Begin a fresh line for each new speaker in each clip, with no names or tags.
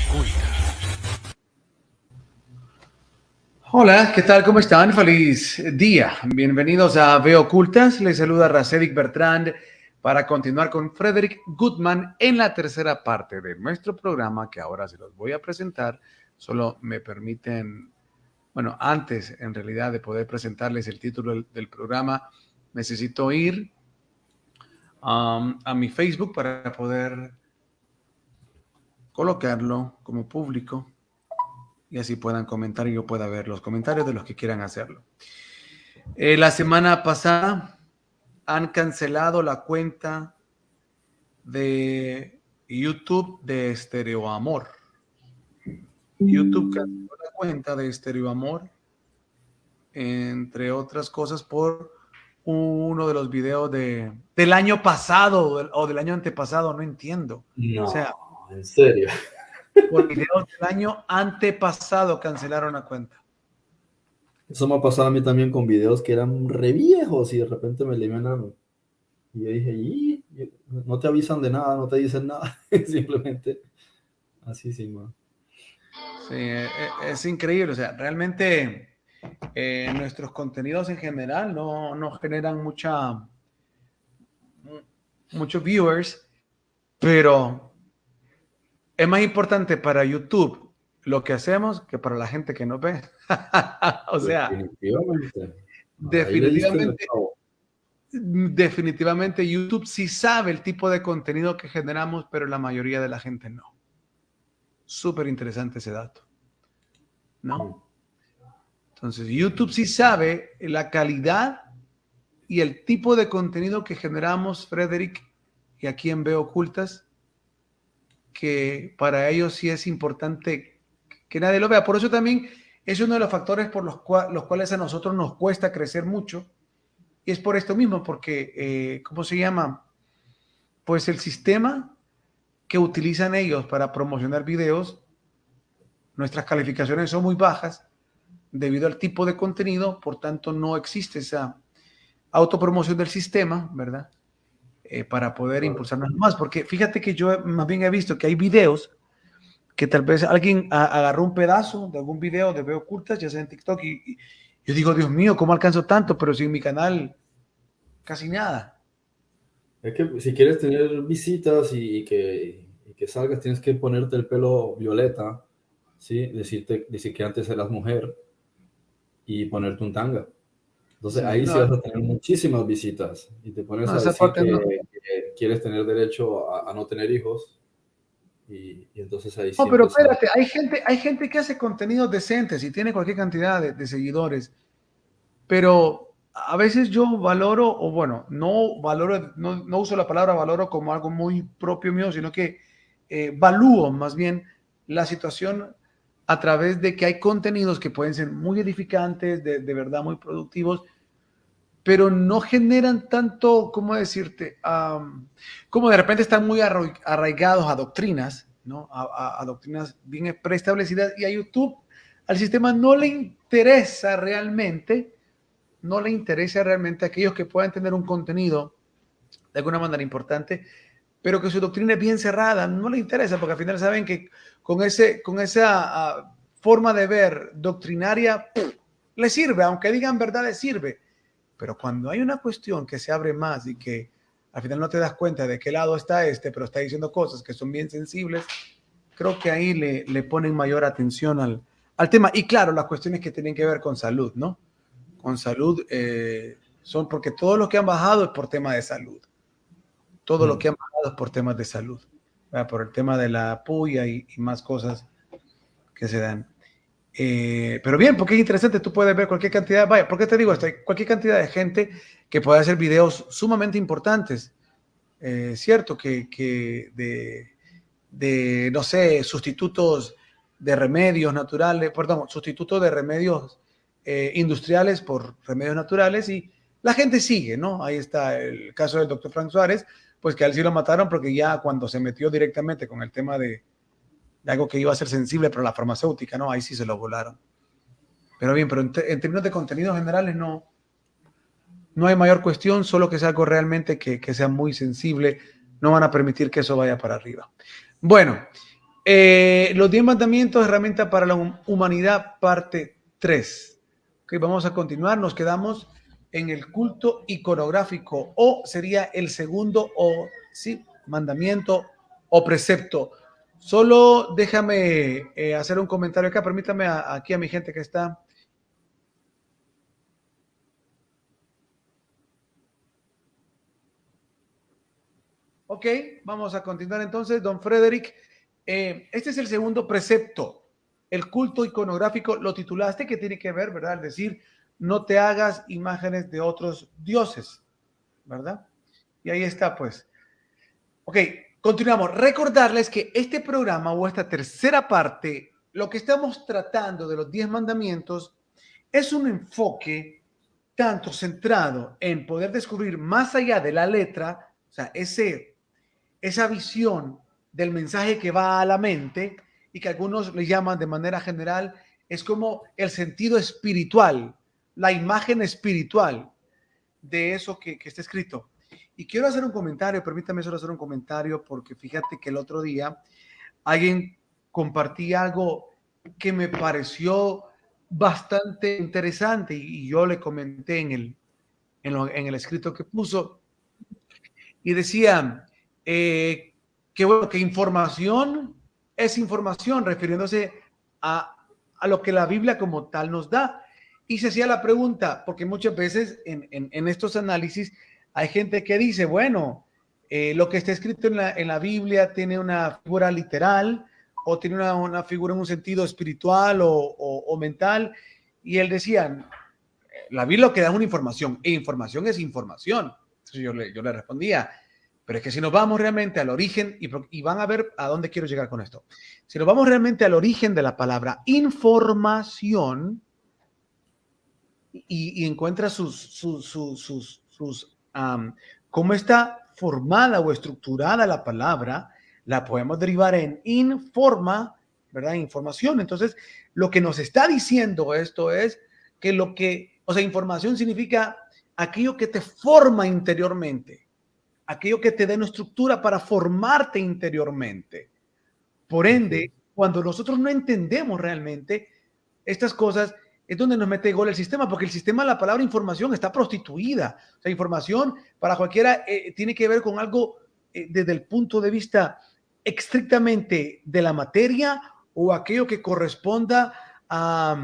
Ocultas.
Hola, ¿qué tal? ¿Cómo están? Feliz día. Bienvenidos a Veo Ocultas. Les saluda Racedic Bertrand para continuar con Frederick Goodman en la tercera parte de nuestro programa que ahora se los voy a presentar. Solo me permiten, bueno, antes en realidad de poder presentarles el título del programa, necesito ir a mi Facebook para poder colocarlo como público y así puedan comentar y yo pueda ver los comentarios de los que quieran hacerlo. La semana pasada han cancelado la cuenta de YouTube de Stereo Amor. YouTube canceló la cuenta de Stereo Amor, entre otras cosas, por uno de los videos del año pasado o del año antepasado, no entiendo. O
No,
sea,
en serio.
por videos del año antepasado cancelaron la cuenta.
Eso me ha pasado a mí también con videos que eran re viejos y de repente me eliminan. Y yo dije, "Y, no te avisan de nada, no te dicen nada". Simplemente así sin más.
Sí, es increíble. O sea, realmente nuestros contenidos en general no generan muchos viewers, pero es más importante para YouTube lo que hacemos que para la gente que nos ve. O sea,
Definitivamente. Ahí le diste en el
definitivamente,
clavo.
definitivamente YouTube sí sabe el tipo de contenido que generamos, pero la mayoría de la gente no. Súper interesante ese dato, ¿no? Entonces, YouTube sí sabe la calidad y el tipo de contenido que generamos, Frederick, y aquí en Veo Ocultas, que para ellos sí es importante que nadie lo vea. Por eso también es uno de los factores por los cuales a nosotros nos cuesta crecer mucho. Y es por esto mismo, porque, ¿cómo se llama? Pues el sistema que utilizan ellos para promocionar videos, nuestras calificaciones son muy bajas debido al tipo de contenido, por tanto no existe esa autopromoción del sistema, ¿verdad? Para poder impulsarnos más, porque fíjate que yo más bien he visto que hay videos que tal vez alguien agarró un pedazo de algún video de Veo Ocultas, ya sea en TikTok, y yo digo, Dios mío, ¿cómo alcanzo tanto? Pero si en mi canal casi nada.
Es que si quieres tener visitas y que salgas, tienes que ponerte el pelo violeta, ¿sí? Decir que antes eras mujer y ponerte un tanga. Entonces
Sí,
ahí sí
no,
vas a tener muchísimas visitas y te pones
no,
a
esa
decir
parte no.
que quieres tener derecho a no tener hijos y entonces ahí
No,
sí
pero
empieza.
espérate, hay gente que hace contenidos decentes y tiene cualquier cantidad de seguidores, pero a veces yo valoro, o bueno, no valoro, no uso la palabra valoro como algo muy propio mío, sino que valúo más bien la situación a través de que hay contenidos que pueden ser muy edificantes, de verdad muy productivos, pero no generan tanto, ¿cómo decirte? Como de repente están muy arraigados a doctrinas, ¿no? A doctrinas bien preestablecidas y a YouTube, al sistema no le interesa realmente a aquellos que puedan tener un contenido de alguna manera importante, pero que su doctrina es bien cerrada, no le interesa porque al final saben que con esa forma de ver doctrinaria, le sirve, aunque digan verdad, le sirve. Pero cuando hay una cuestión que se abre más y que al final no te das cuenta de qué lado está pero está diciendo cosas que son bien sensibles, creo que ahí le ponen mayor atención al tema. Y claro, las cuestiones que tienen que ver con salud, ¿no? Con salud, son porque todo lo que han bajado es por tema de salud. Todo lo que han bajado es por temas de salud, ¿verdad? Por el tema de la puya y más cosas que se dan. Pero bien, porque es interesante, tú puedes ver cualquier cantidad, vaya, ¿por qué te digo esto? Hay cualquier cantidad de gente que puede hacer videos sumamente importantes, cierto, no sé, sustitutos de remedios naturales, perdón, sustitutos de remedios industriales por remedios naturales y la gente sigue, ¿no? Ahí está el caso del doctor Frank Suárez, pues que a él sí lo mataron porque ya cuando se metió directamente con el tema de algo que iba a ser sensible para la farmacéutica, ¿no? Ahí sí se lo volaron. Pero bien, pero en términos de contenidos generales no hay mayor cuestión, solo que sea algo realmente que sea muy sensible, no van a permitir que eso vaya para arriba. Bueno, Los 10 mandamientos, herramienta para la humanidad, parte 3. Okay, vamos a continuar. Nos quedamos en el culto iconográfico, o sería el segundo, o sí, mandamiento o precepto. Solo déjame hacer un comentario acá. Permítame aquí a mi gente que está. Ok, vamos a continuar entonces, don Frederick. Este es el segundo precepto. El culto iconográfico lo titulaste, que tiene que ver, ¿verdad? Es decir, no te hagas imágenes de otros dioses, ¿verdad? Y ahí está, pues. Ok, continuamos. Recordarles que este programa o esta tercera parte, lo que estamos tratando de los 10 mandamientos, es un enfoque tanto centrado en poder descubrir más allá de la letra, o sea, esa visión del mensaje que va a la mente y que algunos le llaman de manera general, es como el sentido espiritual, la imagen espiritual de eso que está escrito. Y quiero hacer un comentario, permítame solo hacer un comentario, porque fíjate que el otro día alguien compartía algo que me pareció bastante interesante y yo le comenté en el escrito que puso y decía que, bueno, que información es información, refiriéndose a lo que la Biblia como tal nos da. Y se hacía la pregunta, porque muchas veces en estos análisis hay gente que dice, bueno, lo que está escrito en la Biblia tiene una figura literal o tiene una figura en un sentido espiritual o mental. Y él decía, la Biblia lo que da es una información, e información es información. Entonces yo le respondía, pero es que si nos vamos realmente al origen, y van a ver a dónde quiero llegar con esto, si nos vamos realmente al origen de la palabra información y encuentra cómo está formada o estructurada la palabra, la podemos derivar en informa, ¿verdad? Información. Entonces, lo que nos está diciendo esto es que o sea, información significa aquello que te forma interiormente, aquello que te da una estructura para formarte interiormente. Por ende, cuando nosotros no entendemos realmente estas cosas, es donde nos mete gol el sistema, porque el sistema, la palabra información está prostituida. O sea, información para cualquiera tiene que ver con algo desde el punto de vista estrictamente de la materia o aquello que corresponda a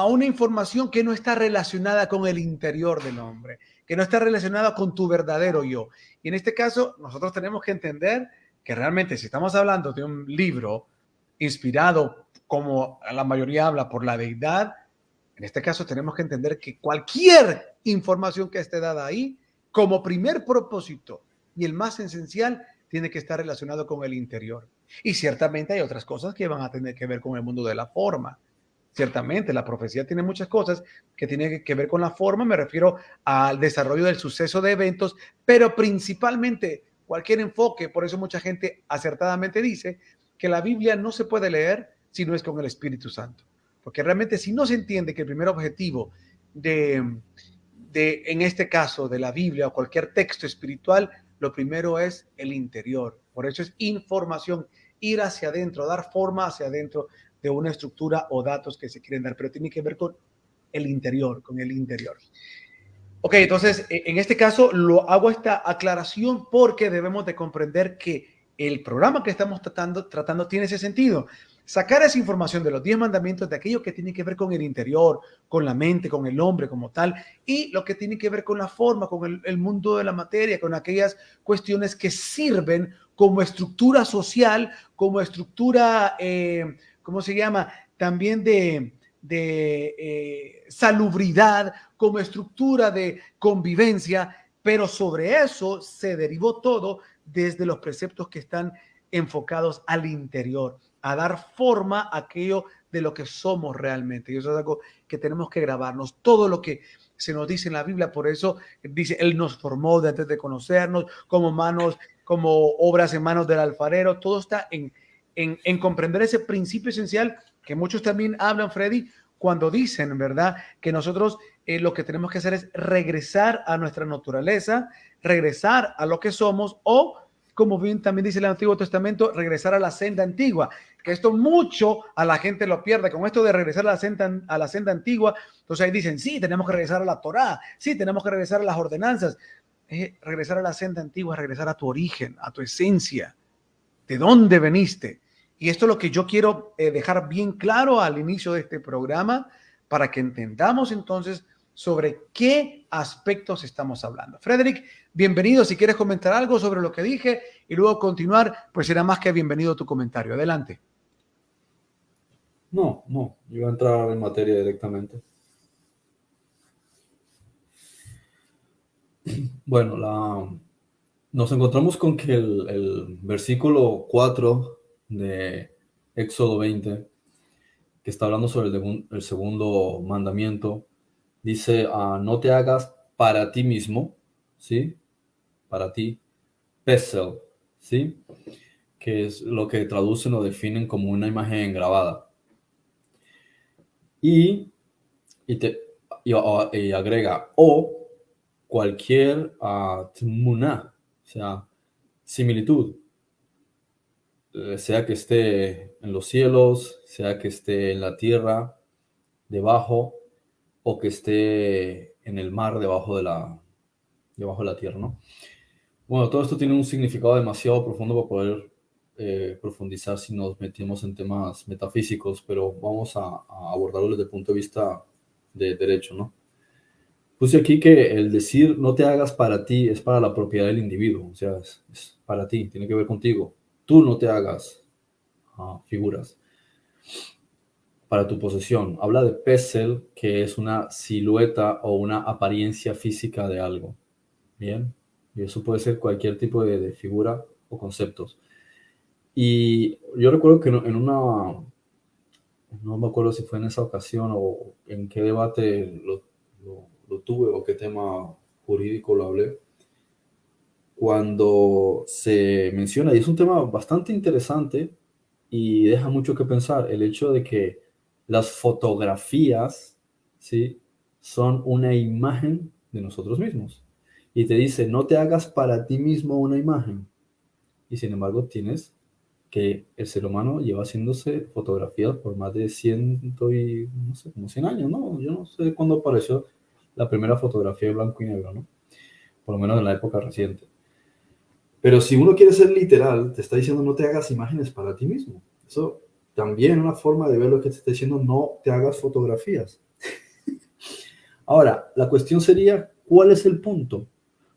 una información que no está relacionada con el interior del hombre, que no está relacionada con tu verdadero yo. Y en este caso, nosotros tenemos que entender que realmente si estamos hablando de un libro inspirado, como la mayoría habla, por la deidad, en este caso tenemos que entender que cualquier información que esté dada ahí, como primer propósito y el más esencial, tiene que estar relacionado con el interior. Y ciertamente hay otras cosas que van a tener que ver con el mundo de la forma. Ciertamente, la profecía tiene muchas cosas que tienen que ver con la forma, me refiero al desarrollo del suceso de eventos, pero principalmente cualquier enfoque, por eso mucha gente acertadamente dice que la Biblia no se puede leer si no es con el Espíritu Santo. Porque realmente si no se entiende que el primer objetivo en este caso, de la Biblia o cualquier texto espiritual, lo primero es el interior. Por eso es información, ir hacia adentro, dar forma hacia adentro de una estructura o datos que se quieren dar, pero tiene que ver con el interior, con el interior. Ok, entonces, en este caso lo hago esta aclaración porque debemos de comprender que el programa que estamos tratando tiene ese sentido. Sacar esa información de los 10 mandamientos, de aquello que tiene que ver con el interior, con la mente, con el hombre como tal, y lo que tiene que ver con la forma, con el mundo de la materia, con aquellas cuestiones que sirven como estructura social, como estructura, ¿cómo se llama? También de salubridad, como estructura de convivencia, pero sobre eso se derivó todo desde los preceptos que están enfocados al interior, a dar forma a aquello de lo que somos realmente. Y eso es algo que tenemos que grabarnos. Todo lo que se nos dice en la Biblia, por eso dice, Él nos formó antes de conocernos, como obras en manos del alfarero. Todo está en comprender ese principio esencial que muchos también hablan, Freddy, cuando dicen, ¿verdad?, que nosotros lo que tenemos que hacer es regresar a nuestra naturaleza, regresar a lo que somos, o como bien también dice el Antiguo Testamento, regresar a la senda antigua, que esto mucho a la gente lo pierde, con esto de regresar a la senda antigua. Entonces ahí dicen, sí, tenemos que regresar a la Torá, sí, tenemos que regresar a las ordenanzas. Regresar a la senda antigua, regresar a tu origen, a tu esencia, de dónde veniste. Y esto es lo que yo quiero dejar bien claro al inicio de este programa para que entendamos entonces sobre qué aspectos estamos hablando. Frederick, bienvenido. Si quieres comentar algo sobre lo que dije y luego continuar, pues será más que bienvenido tu comentario. Adelante.
No, yo voy a entrar en materia directamente. Bueno, nos encontramos con que el versículo 4 de Éxodo 20, que está hablando sobre el segundo mandamiento, dice, no te hagas para ti mismo, ¿sí? Para ti, pesel, ¿sí? Que es lo que traducen o definen como una imagen grabada. Y, y agrega, o cualquier tmuná, o sea, similitud, sea que esté en los cielos, sea que esté en la tierra, debajo, o que esté en el mar debajo de la tierra, ¿no? Bueno, todo esto tiene un significado demasiado profundo para poder profundizar si nos metimos en temas metafísicos, pero vamos a abordarlo desde el punto de vista de derecho, ¿no? Puse aquí que el decir no te hagas para ti es para la propiedad del individuo, o sea, es para ti, tiene que ver contigo. Tú no te hagas figuras para tu posesión. Habla de pesel, que es una silueta o una apariencia física de algo. Bien, y eso puede ser cualquier tipo de figura o conceptos. Y yo recuerdo que en una, no me acuerdo si fue en esa ocasión o en qué debate lo tuve o qué tema jurídico lo hablé, cuando se menciona, y es un tema bastante interesante y deja mucho que pensar, el hecho de que las fotografías, ¿sí?, son una imagen de nosotros mismos. Y te dice, no te hagas para ti mismo una imagen. Y sin embargo tienes que el ser humano lleva haciéndose fotografías por más de 100 y, no sé, como 100 años, ¿no? Yo no sé cuándo apareció la primera fotografía de blanco y negro, ¿no? Por lo menos en la época reciente. Pero si uno quiere ser literal, te está diciendo no te hagas imágenes para ti mismo. Eso también es una forma de ver lo que te está diciendo, no te hagas fotografías. Ahora, la cuestión sería, ¿cuál es el punto?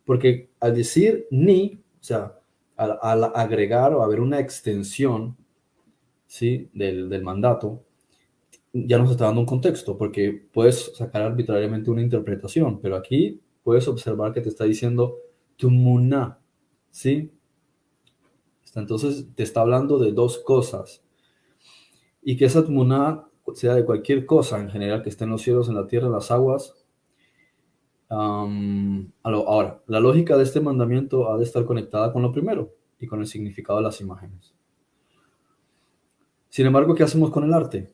Porque al decir ni, o sea, al agregar o haber una extensión, ¿sí?, del mandato, ya nos está dando un contexto, porque puedes sacar arbitrariamente una interpretación, pero aquí puedes observar que te está diciendo tumuna, ¿sí? Entonces te está hablando de dos cosas, y que esa tumuna sea de cualquier cosa en general que esté en los cielos, en la tierra, en las aguas. Ahora, la lógica de este mandamiento ha de estar conectada con lo primero y con el significado de las imágenes. Sin embargo, ¿qué hacemos con el arte?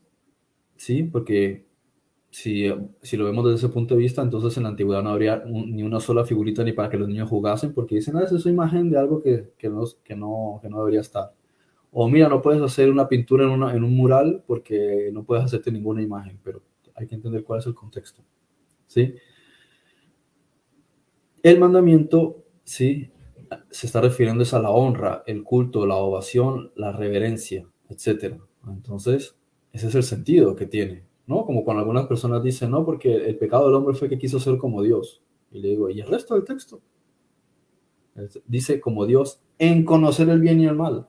Sí, porque si lo vemos desde ese punto de vista, entonces en la antigüedad no habría ni una sola figurita ni para que los niños jugasen, porque dicen, esa es una imagen de algo que no debería estar. O mira, no puedes hacer una pintura en un mural porque no puedes hacerte ninguna imagen, pero hay que entender cuál es el contexto. ¿Sí? El mandamiento, sí, se está refiriendo a la honra, el culto, la ovación, la reverencia, etc. Entonces, ese es el sentido que tiene, ¿no? Como cuando algunas personas dicen, no, porque el pecado del hombre fue que quiso ser como Dios. Y le digo, ¿y el resto del texto? Dice como Dios en conocer el bien y el mal.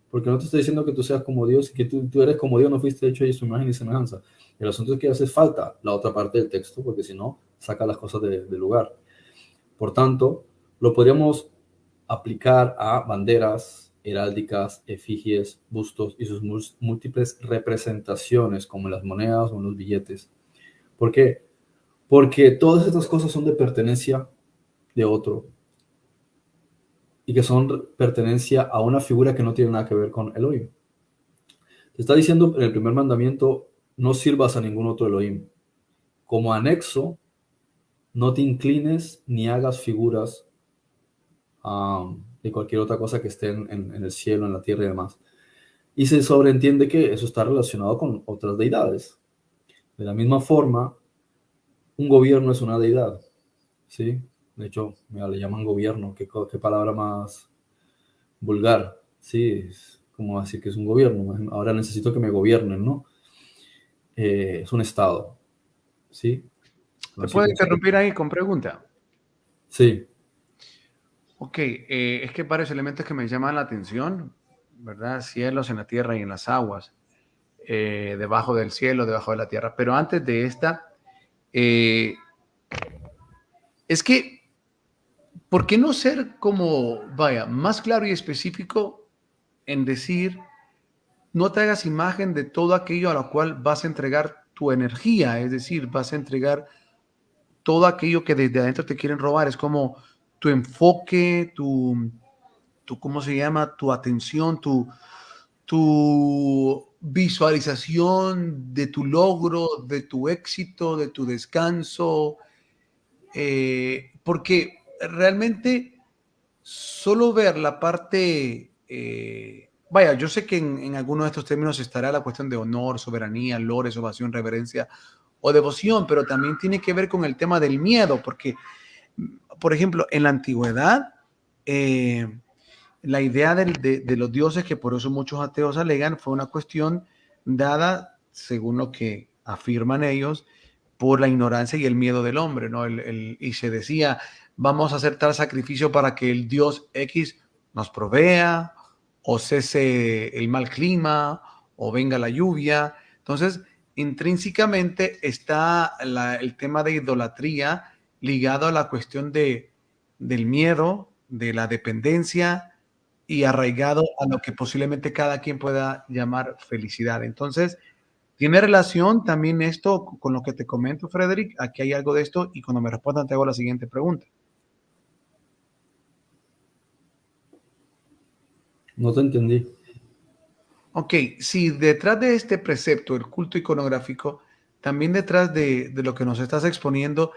Porque no te estoy diciendo que tú seas como Dios y que tú eres como Dios, no fuiste hecho de su imagen y semejanza. El asunto es que hace falta la otra parte del texto, porque si no, saca las cosas de lugar. Por tanto, lo podríamos aplicar a banderas, heráldicas, efigies, bustos y sus múltiples representaciones, como en las monedas o en los billetes. ¿Por qué? Porque todas estas cosas son de pertenencia de otro y que son pertenencia a una figura que no tiene nada que ver con Elohim. Te está diciendo en el primer mandamiento, no sirvas a ningún otro Elohim. Como anexo, no te inclines ni hagas figuras de cualquier otra cosa que esté en el cielo, en la tierra y demás. Y se sobreentiende que eso está relacionado con otras deidades. De la misma forma, un gobierno es una deidad, ¿sí? De hecho, mira, le llaman gobierno, qué palabra más vulgar, ¿sí? Es como decir que es un gobierno. Ahora necesito que me gobiernen, ¿no? Es un estado, ¿sí?
¿Te
Así
puedo
como se le...
interrumpir ahí con pregunta?
Sí,
Ok, es que varios elementos que me llaman la atención, ¿verdad? Cielos en la tierra y en las aguas, debajo del cielo, debajo de la tierra. Pero antes de esta, eh, es que, ¿por qué no ser como, vaya, más claro y específico en decir, no te hagas imagen de todo aquello a lo cual vas a entregar tu energía? Es decir, vas a entregar todo aquello que desde adentro te quieren robar. Es como tu enfoque, tu ¿cómo se llama? Tu atención, tu visualización de tu logro, de tu éxito, de tu descanso, porque realmente solo ver la parte, vaya, yo sé que en algunos de estos términos estará la cuestión de honor, soberanía, lores, ovación, reverencia o devoción, pero también tiene que ver con el tema del miedo, porque, por ejemplo, en la antigüedad, la idea de los dioses, que por eso muchos ateos alegan, fue una cuestión dada, según lo que afirman ellos, por la ignorancia y el miedo del hombre, ¿no? Y se decía, vamos a hacer tal sacrificio para que el dios X nos provea, o cese el mal clima, o venga la lluvia. Entonces, intrínsecamente está el tema de idolatría ligado a la cuestión del miedo, de la dependencia, y arraigado a lo que posiblemente cada quien pueda llamar felicidad. Entonces, tiene relación también esto con lo que te comento, Frederick. Aquí hay algo de esto y cuando me respondan te hago la siguiente pregunta.
no te entendí.
Ok, si detrás de este precepto, el culto iconográfico, también detrás de lo que nos estás exponiendo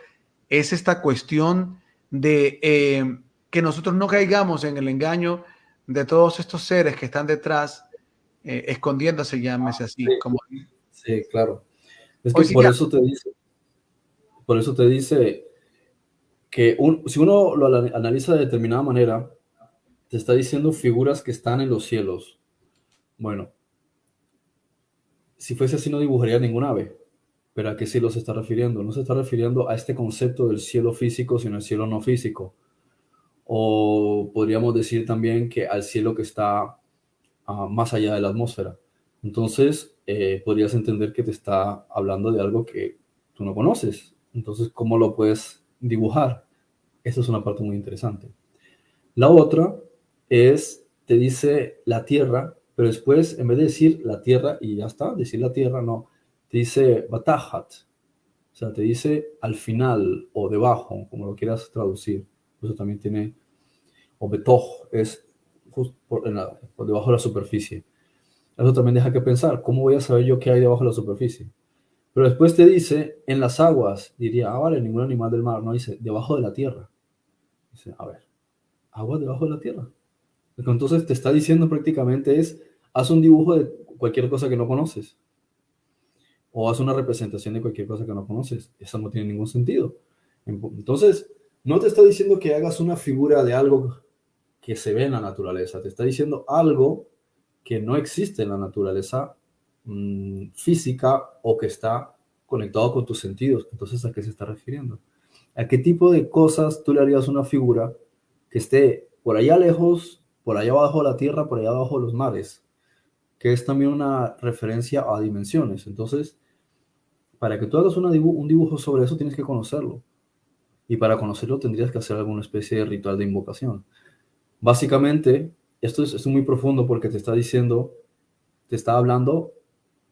es esta cuestión de que nosotros no caigamos en el engaño de todos estos seres que están detrás, escondiéndose, llámese así,
Sí,
como
sí, claro. Es que
hoy sí
por eso te dice que si uno lo analiza de determinada manera, te está diciendo figuras que están en los cielos. Bueno, si fuese así no dibujaría ningún ave, pero ¿a qué cielo se está refiriendo? No se está refiriendo a este concepto del cielo físico, sino el cielo no físico. O podríamos decir también que al cielo que está más allá de la atmósfera. Entonces, podrías entender que te está hablando de algo que tú no conoces. Entonces, ¿cómo lo puedes dibujar? Esa es una parte muy interesante. La otra es, te dice la tierra, pero después, en vez de decir la tierra y ya está, decir la tierra, no, te dice batahat, o sea, te dice al final o debajo, como lo quieras traducir. Eso también tiene, o betoh, es justo por debajo de la superficie. Eso también deja que pensar, ¿cómo voy a saber yo qué hay debajo de la superficie? Pero después te dice, en las aguas, diría, vale, ningún animal del mar, no dice, debajo de la tierra. Dice, a ver, agua debajo de la tierra. Entonces te está diciendo prácticamente es, haz un dibujo de cualquier cosa que no conoces. O haz una representación de cualquier cosa que no conoces. Eso no tiene ningún sentido. Entonces, no te está diciendo que hagas una figura de algo que se ve en la naturaleza. Te está diciendo algo que no existe en la naturaleza física o que está conectado con tus sentidos. Entonces, ¿a qué se está refiriendo? ¿A qué tipo de cosas tú le harías una figura que esté por allá lejos, por allá abajo de la tierra, por allá abajo de los mares? Que es también una referencia a dimensiones. Entonces, para que tú hagas un dibujo sobre eso, tienes que conocerlo. Y para conocerlo tendrías que hacer alguna especie de ritual de invocación. Básicamente, esto es muy profundo porque te está diciendo, te está hablando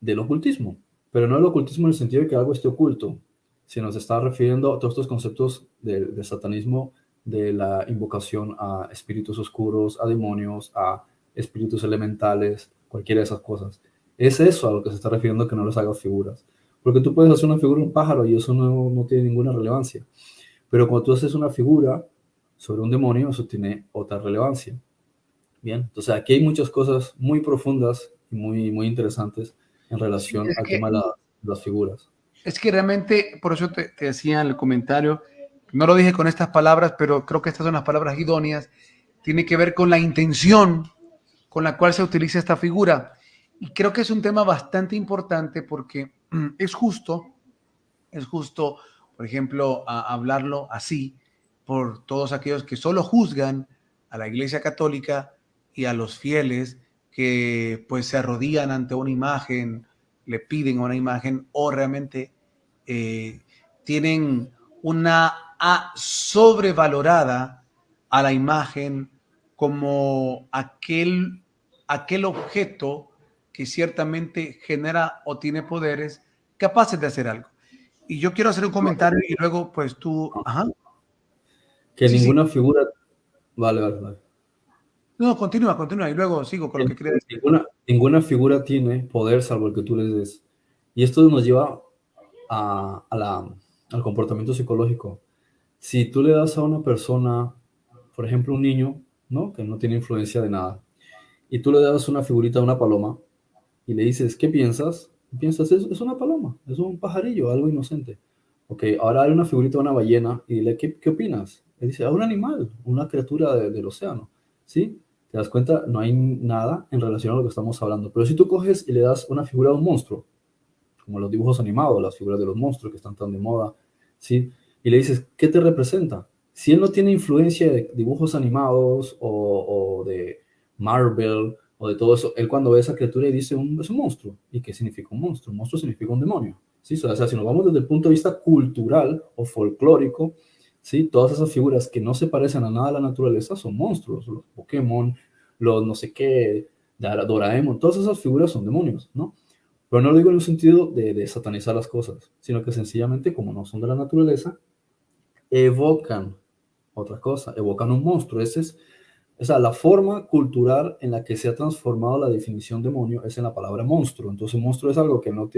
del ocultismo, pero no el ocultismo en el sentido de que algo esté oculto, sino se está refiriendo a todos estos conceptos de satanismo, de la invocación a espíritus oscuros, a demonios, a espíritus elementales, cualquiera de esas cosas. Es eso a lo que se está refiriendo, que no les hagas figuras. Porque tú puedes hacer una figura de un pájaro y eso no tiene ninguna relevancia. Pero cuando tú haces una figura sobre un demonio, eso tiene otra relevancia. Bien, entonces aquí hay muchas cosas muy profundas y muy interesantes en
Sí,
relación
es
al
que,
tema de las figuras.
es que realmente, por eso te decía en el comentario, no lo dije con estas palabras, pero creo que estas son las palabras idóneas, tiene que ver con la intención con la cual se utiliza esta figura. Y creo que es un tema bastante importante porque es justo, por ejemplo, hablarlo así por todos aquellos que solo juzgan a la Iglesia Católica y a los fieles que pues se arrodillan ante una imagen, le piden una imagen o realmente eh, tienen una sobrevalorada a la imagen como aquel objeto que ciertamente genera o tiene poderes capaces de hacer algo. Y yo quiero hacer un comentario y luego pues tú, ajá,
Que
sí, sí,
ninguna figura, vale.
no, continúa y luego sigo con lo que quería decir.
Ninguna figura tiene poder salvo el que tú les des. Y esto nos lleva al comportamiento psicológico. Si tú le das a una persona, por ejemplo, un niño, ¿no? Que no tiene influencia de nada, y tú le das una figurita de una paloma y le dices, ¿qué piensas? Piensas, es una paloma, es un pajarillo, algo inocente. Ok, ahora hay una figurita de una ballena y dile, ¿qué opinas? Él dice, un animal, una criatura del océano. ¿Sí? ¿Te das cuenta? No hay nada en relación a lo que estamos hablando. Pero si tú coges y le das una figura de un monstruo, como los dibujos animados, las figuras de los monstruos que están tan de moda, ¿sí? Y le dices, ¿qué te representa? Si él no tiene influencia de dibujos animados o de Marvel o de todo eso, él cuando ve esa criatura y dice, es un monstruo. ¿Y qué significa un monstruo? Un monstruo significa un demonio. ¿Sí? O sea, si nos vamos desde el punto de vista cultural o folclórico, ¿sí? Todas esas figuras que no se parecen a nada de la naturaleza son monstruos. Los Pokémon, los no sé qué, Doraemon, todas esas figuras son demonios, ¿no? Pero no lo digo en un sentido de satanizar las cosas, sino que sencillamente, como no son de la naturaleza, evocan otra cosa, evocan un monstruo. O sea, la forma cultural en la que se ha transformado la definición demonio es en la palabra monstruo. Entonces, monstruo es algo que no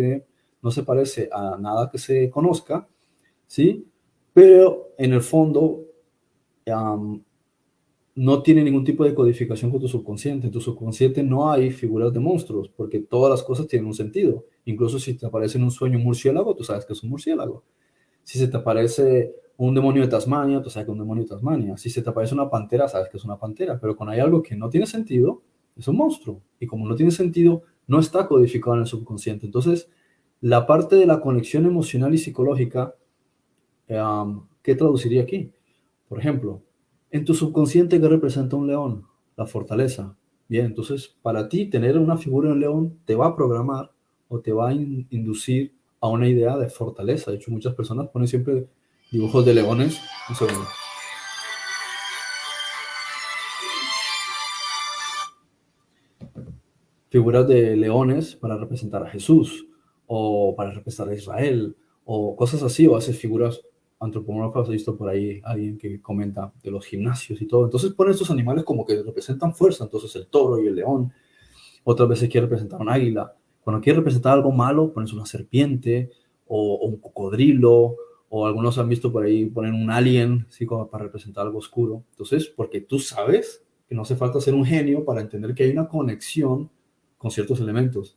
se parece a nada que se conozca, ¿sí? Pero en el fondo, um, no tiene ningún tipo de codificación con tu subconsciente. En tu subconsciente no hay figuras de monstruos, porque todas las cosas tienen un sentido. Incluso si te aparece en un sueño un murciélago, tú sabes que es un murciélago. Si se te aparece un demonio de Tasmania, tú sabes que es un demonio de Tasmania. Si se te aparece una pantera, sabes que es una pantera. Pero cuando hay algo que no tiene sentido, es un monstruo. Y como no tiene sentido, no está codificado en el subconsciente. Entonces, la parte de la conexión emocional y psicológica, ¿qué traduciría aquí? Por ejemplo, en tu subconsciente, ¿qué representa un león? La fortaleza. Bien, entonces para ti tener una figura de un león te va a programar o te va a inducir a una idea de fortaleza. De hecho, muchas personas ponen siempre dibujos de leones. Un segundo. Figuras de leones para representar a Jesús o para representar a Israel o cosas así, o haces figuras antropomorfas. He visto por ahí alguien que comenta de los gimnasios y todo. Entonces ponen estos animales como que representan fuerza, entonces el toro y el león. Otras veces quiere representar un águila. Cuando quiere representar algo malo, pones una serpiente o un cocodrilo, o algunos han visto por ahí ponen un alien, ¿sí? Como para representar algo oscuro. Entonces, porque tú sabes que no hace falta ser un genio para entender que hay una conexión con ciertos elementos.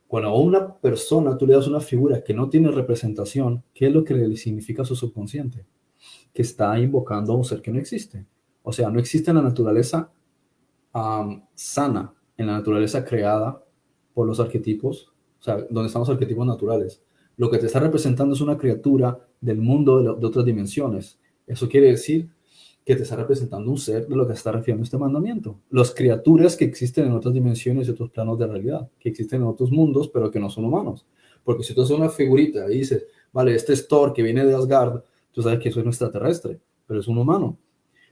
Cuando a una persona tú le das una figura que no tiene representación, ¿qué es lo que le significa a su subconsciente? Que está invocando a un ser que no existe. O sea, no existe en la naturaleza sana, en la naturaleza creada por los arquetipos, o sea, donde están los arquetipos naturales. Lo que te está representando es una criatura del mundo de otras dimensiones. Eso quiere decir que te está representando un ser de lo que está refiriendo este mandamiento. Las criaturas que existen en otras dimensiones y otros planos de realidad, que existen en otros mundos, pero que no son humanos. Porque si tú haces una figurita y dices, vale, este es Thor que viene de Asgard, tú sabes que eso es un extraterrestre, pero es un humano.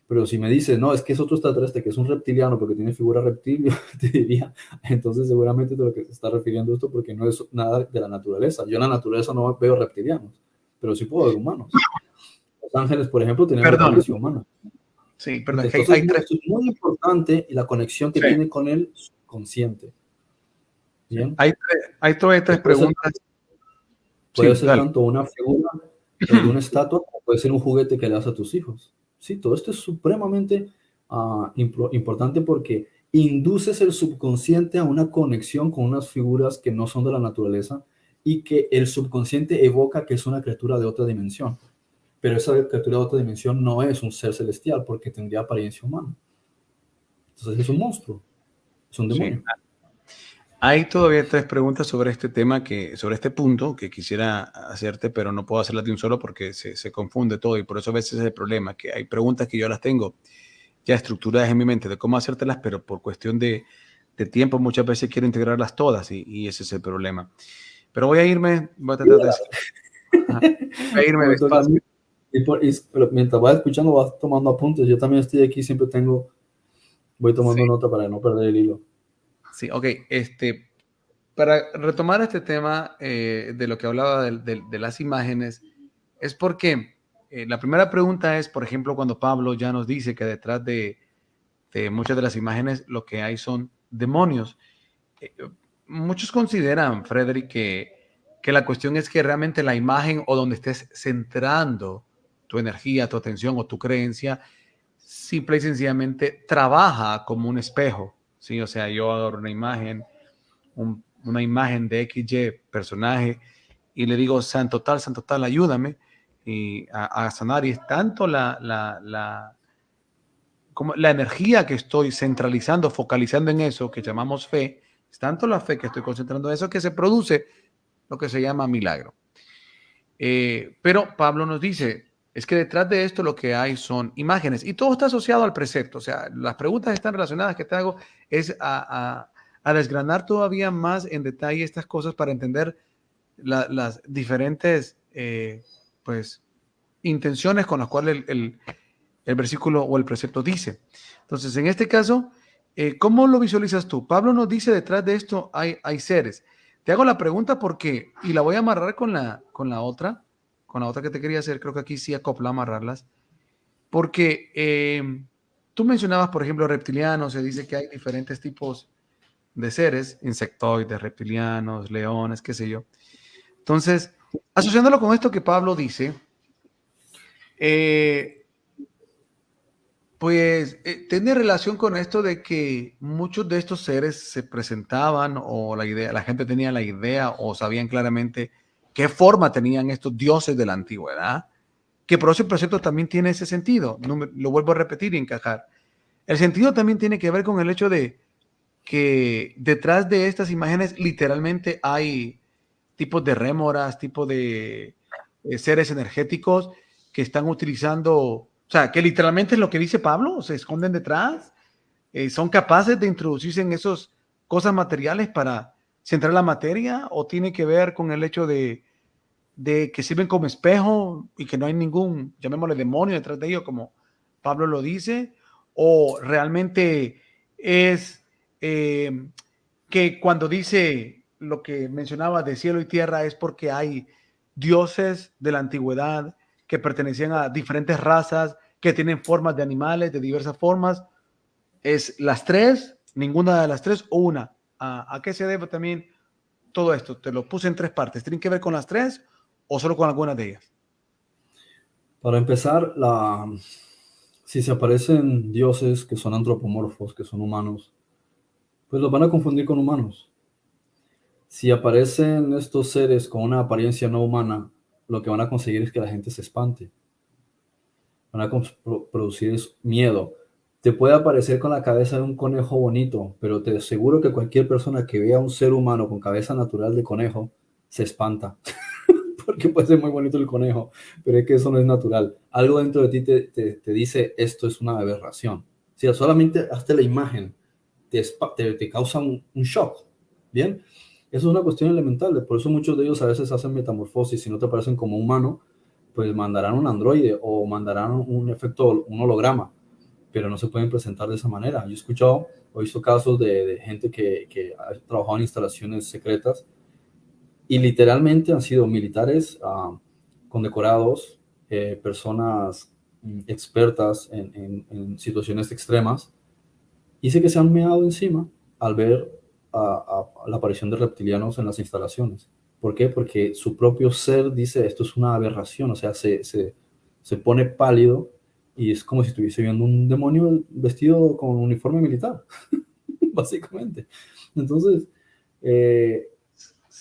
Pero si me dices, no, es que es otro extraterrestre, que es un reptiliano porque tiene figura reptil, yo te diría, entonces seguramente de lo que se está refiriendo esto porque no es nada de la naturaleza. Yo en la naturaleza no veo reptilianos, pero sí puedo ver humanos. Los ángeles, por ejemplo, tienen
Perdón,
apariencia humana.
sí, perdón, que
Entonces,
hay tres,
esto es muy importante y la conexión que
sí,
tiene con el subconsciente.
sí.
¿Bien?
Hay todavía tres preguntas.
Puede
Sí,
ser
dale.
tanto una figura de una estatua como puede ser un juguete que le das a tus hijos. ¿sí? Todo esto es supremamente importante porque induces el subconsciente a una conexión con unas figuras que no son de la naturaleza y que el subconsciente evoca que es una criatura de otra dimensión. Pero esa criatura de otra dimensión no es un ser celestial porque tendría apariencia humana. Entonces es un monstruo, es un
Sí.
demonio.
Hay todavía 3 preguntas sobre este tema, sobre este punto, que quisiera hacerte, pero no puedo hacerlas de un solo porque se confunde todo y por eso a veces es el problema, que hay preguntas que yo las tengo ya estructuradas en mi mente de cómo hacértelas, pero por cuestión de tiempo muchas veces quiero integrarlas todas y ese es el problema. Pero voy a tratar de... Ajá. Voy a irme
Me toca a mí.
despacio.
Pero mientras vas escuchando, vas tomando apuntes. Yo también estoy aquí, siempre voy
Sí,
tomando nota para no perder el hilo.
sí, ok. Para retomar este tema de lo que hablaba de las imágenes, es porque la primera pregunta es, por ejemplo, cuando Pablo ya nos dice que detrás de muchas de las imágenes lo que hay son demonios. Eh, Muchos consideran, Frederick, que la cuestión es que realmente la imagen o donde estés centrando tu energía, tu atención o tu creencia, simple y sencillamente trabaja como un espejo. ¿Sí? O sea, yo agarro una imagen de XY personaje y le digo, santo tal, ayúdame y a sanar. Y es tanto como la energía que estoy centralizando, focalizando en eso que llamamos fe, es tanto la fe que estoy concentrando en eso que se produce lo que se llama milagro. Pero Pablo nos dice, es que detrás de esto lo que hay son imágenes y todo está asociado al precepto. O sea, las preguntas están relacionadas que te hago es a desgranar todavía más en detalle estas cosas para entender las diferentes pues, intenciones con las cuales el versículo o el precepto dice. Entonces, en este caso, ¿cómo lo visualizas tú? Pablo nos dice detrás de esto hay seres. Te hago la pregunta porque, y la voy a amarrar con la otra que te quería hacer, creo que aquí sí acopla amarrarlas, porque tú mencionabas, por ejemplo, reptilianos, se dice que hay diferentes tipos de seres, insectoides, reptilianos, leones, qué sé yo. Entonces, asociándolo con esto que Pablo dice, eh, pues tiene relación con esto de que muchos de estos seres se presentaban o la gente tenía la idea o sabían claramente qué forma tenían estos dioses de la antigüedad, que por eso el precepto también tiene ese sentido. Lo vuelvo a repetir y encajar. El sentido también tiene que ver con el hecho de que detrás de estas imágenes literalmente hay tipos de rémoras, tipos de seres energéticos que están utilizando, o sea, que literalmente es lo que dice Pablo, se esconden detrás, son capaces de introducirse en esas cosas materiales para centrar la materia o tiene que ver con el hecho de que sirven como espejo y que no hay ningún, llamémosle demonio detrás de ellos, como Pablo lo dice, o realmente es que cuando dice lo que mencionaba de cielo y tierra es porque hay dioses de la antigüedad que pertenecían a diferentes razas, que tienen formas de animales, de diversas formas. ¿Es las tres, ninguna de las tres o una? ¿A qué se debe también todo esto? Te lo puse en 3 partes. ¿Tienen que ver con las tres o solo con algunas de ellas?
Para empezar, si se aparecen dioses que son antropomorfos, que son humanos, pues los van a confundir con humanos. Si aparecen estos seres con una apariencia no humana, lo que van a conseguir es que la gente se espante. Van a producir miedo. Te puede aparecer con la cabeza de un conejo bonito, pero te aseguro que cualquier persona que vea a un ser humano con cabeza natural de conejo se espanta. Porque puede ser muy bonito el conejo, pero es que eso no es natural. Algo dentro de ti te dice, esto es una aberración. O sea, solamente hasta la imagen te causa un shock. ¿Bien? Eso es una cuestión elemental. Por eso muchos de ellos a veces hacen metamorfosis. Si no te parecen como humano, pues mandarán un androide o mandarán un efecto, un holograma, pero no se pueden presentar de esa manera. Yo he escuchado o he visto casos de gente que ha trabajado en instalaciones secretas y literalmente han sido militares condecorados, personas expertas en situaciones extremas, y sé que se han meado encima al ver a la aparición de reptilianos en las instalaciones. ¿Por qué? Porque su propio ser dice esto es una aberración, o sea, se pone pálido y es como si estuviese viendo un demonio vestido con un uniforme militar, básicamente. Entonces,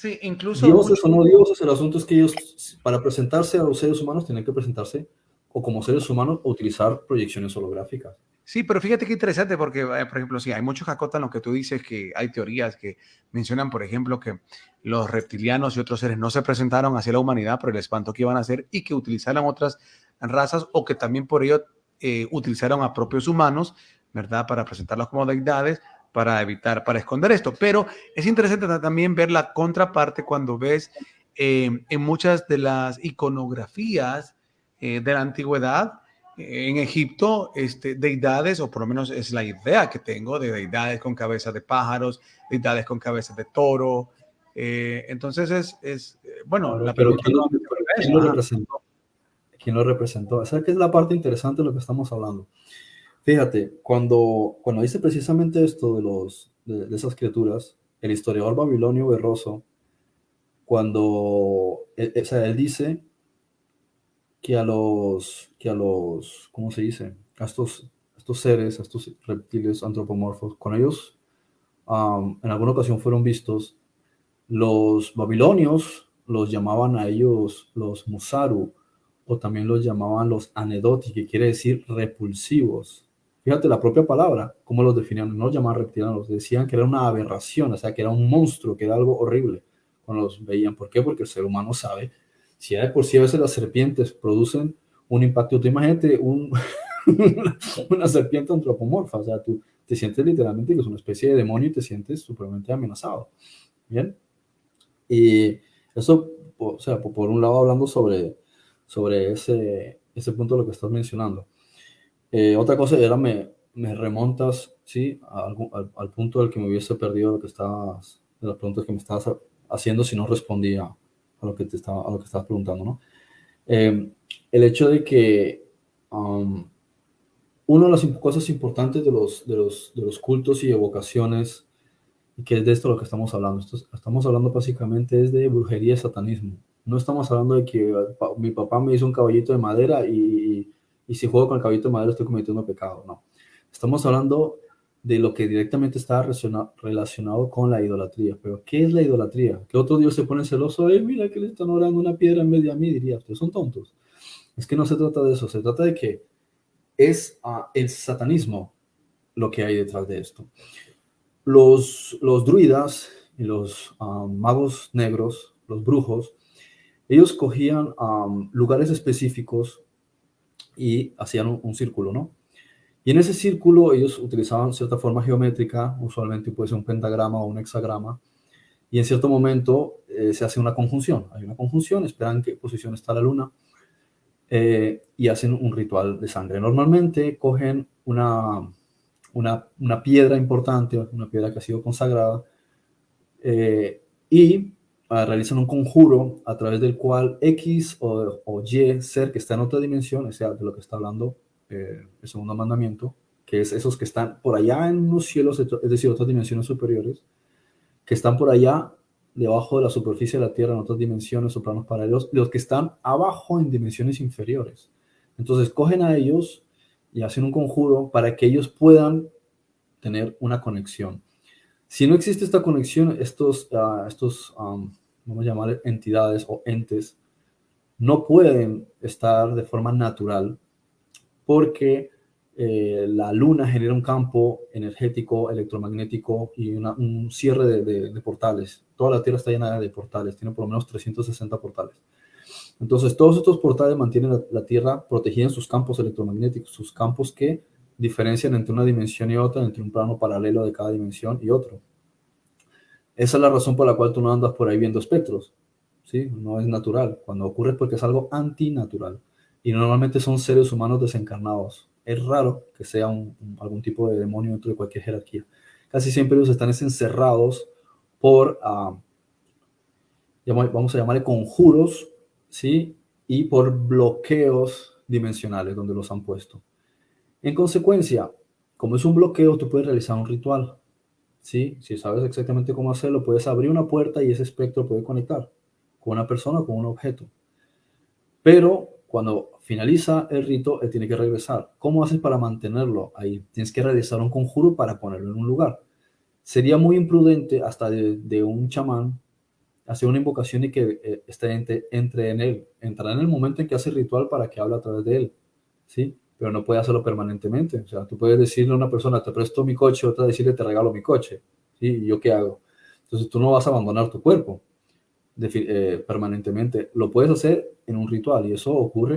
Sí, incluso
dioses
mucho.
o no dioses, el asunto es que ellos, para presentarse a los seres humanos, tienen que presentarse o como seres humanos o utilizar proyecciones holográficas.
Sí, pero fíjate qué interesante porque, por ejemplo, sí, hay muchos que acotan lo que tú dices, que hay teorías que mencionan, por ejemplo, que los reptilianos y otros seres no se presentaron hacia la humanidad por el espanto que iban a hacer y que utilizaron otras razas o que también por ello utilizaron a propios humanos, ¿verdad? Para presentarlos como deidades, para evitar, para esconder esto. Pero es interesante también ver la contraparte cuando ves en muchas de las iconografías de la antigüedad, en Egipto, deidades, o por lo menos es la idea que tengo, de deidades con cabezas de pájaros, deidades con cabezas de toro. Entonces bueno,
Claro,
la
pero
pregunta nuevamente
pero
vuelve a
¿quién
eso.
lo
Ajá.
representó? ¿Quién lo representó? O sea, que es la parte interesante de lo que estamos hablando. Fíjate, cuando dice precisamente esto de esas criaturas, el historiador babilonio Berroso, o sea, él dice ¿cómo se dice? A estos seres, a estos reptiles antropomorfos, con ellos, en alguna ocasión fueron vistos, los babilonios los llamaban a ellos los musaru, o también los llamaban los anedoti, que quiere decir repulsivos. Fíjate la propia palabra, cómo los definían, no los llamaban reptilianos, decían que era una aberración, o sea, que era un monstruo, que era algo horrible cuando los veían. ¿Por qué? Porque el ser humano sabe, si ya de por sí a veces las serpientes producen un impacto, tú imagínate una serpiente antropomorfa, o sea, tú te sientes literalmente que es una especie de demonio y te sientes supremamente amenazado. ¿Bien? Y eso, o sea, por un lado hablando sobre ese punto de lo que estás mencionando. Otra cosa era, me remontas, ¿sí? Al punto del que me hubiese perdido de las preguntas que me estabas haciendo si no respondía a lo que a lo que estabas preguntando, ¿no? El hecho de que una de las cosas importantes de los cultos y evocaciones, y que es de esto lo que estamos hablando. Estamos hablando básicamente es de brujería y satanismo. No estamos hablando de que mi papá me hizo un caballito de madera y si juego con el caballito de madera estoy cometiendo pecado. No. Estamos hablando de lo que directamente está relacionado con la idolatría. Pero, ¿qué es la idolatría? ¿Qué otro Dios se pone celoso? Mira que le están orando una piedra en vez de a mí, diría. Ustedes son tontos. Es que no se trata de eso. Se trata de que es el satanismo lo que hay detrás de esto. Los druidas y los magos negros, los brujos, ellos cogían lugares específicos y hacían un círculo, ¿no? Y en ese círculo ellos utilizaban cierta forma geométrica, usualmente puede ser un pentagrama o un hexagrama, y en cierto momento se hace una conjunción. Hay una conjunción, esperan qué posición está la luna, y hacen un ritual de sangre. Normalmente cogen una piedra importante, una piedra que ha sido consagrada, y realizan un conjuro a través del cual X o Y ser que está en otra dimensión, o sea, de lo que está hablando el segundo mandamiento, que es esos que están por allá en los cielos, es decir, otras dimensiones superiores, que están por allá debajo de la superficie de la Tierra en otras dimensiones o planos paralelos, y los que están abajo en dimensiones inferiores. Entonces cogen a ellos y hacen un conjuro para que ellos puedan tener una conexión. Si no existe esta conexión, vamos a llamar entidades o entes, no pueden estar de forma natural porque la luna genera un campo energético, electromagnético y un cierre de portales. Toda la Tierra está llena de portales, tiene por lo menos 360 portales. Entonces, todos estos portales mantienen la Tierra protegida en sus campos electromagnéticos, sus campos que diferencian entre una dimensión y otra, entre un plano paralelo de cada dimensión y otro. Esa es la razón por la cual tú no andas por ahí viendo espectros, ¿sí? No es natural. Cuando ocurre es porque es algo antinatural. Y normalmente son seres humanos desencarnados. Es raro que sea algún tipo de demonio dentro de cualquier jerarquía. Casi siempre ellos están encerrados por, vamos a llamarle conjuros, ¿sí? Y por bloqueos dimensionales donde los han puesto. En consecuencia, como es un bloqueo, tú puedes realizar un ritual. ¿Sí? Si sabes exactamente cómo hacerlo, puedes abrir una puerta y ese espectro puede conectar con una persona o con un objeto. Pero cuando finaliza el rito, él tiene que regresar. ¿Cómo haces para mantenerlo ahí? Tienes que realizar un conjuro para ponerlo en un lugar. Sería muy imprudente hasta de un chamán hacer una invocación y que este ente entre en él. Entrará en el momento en que hace el ritual para que hable a través de él, ¿sí? Pero no puede hacerlo permanentemente. O sea, tú puedes decirle a una persona, te presto mi coche, otra decirle, te regalo mi coche, ¿sí? ¿Y yo qué hago? Entonces tú no vas a abandonar tu cuerpo permanentemente. Lo puedes hacer en un ritual y eso ocurre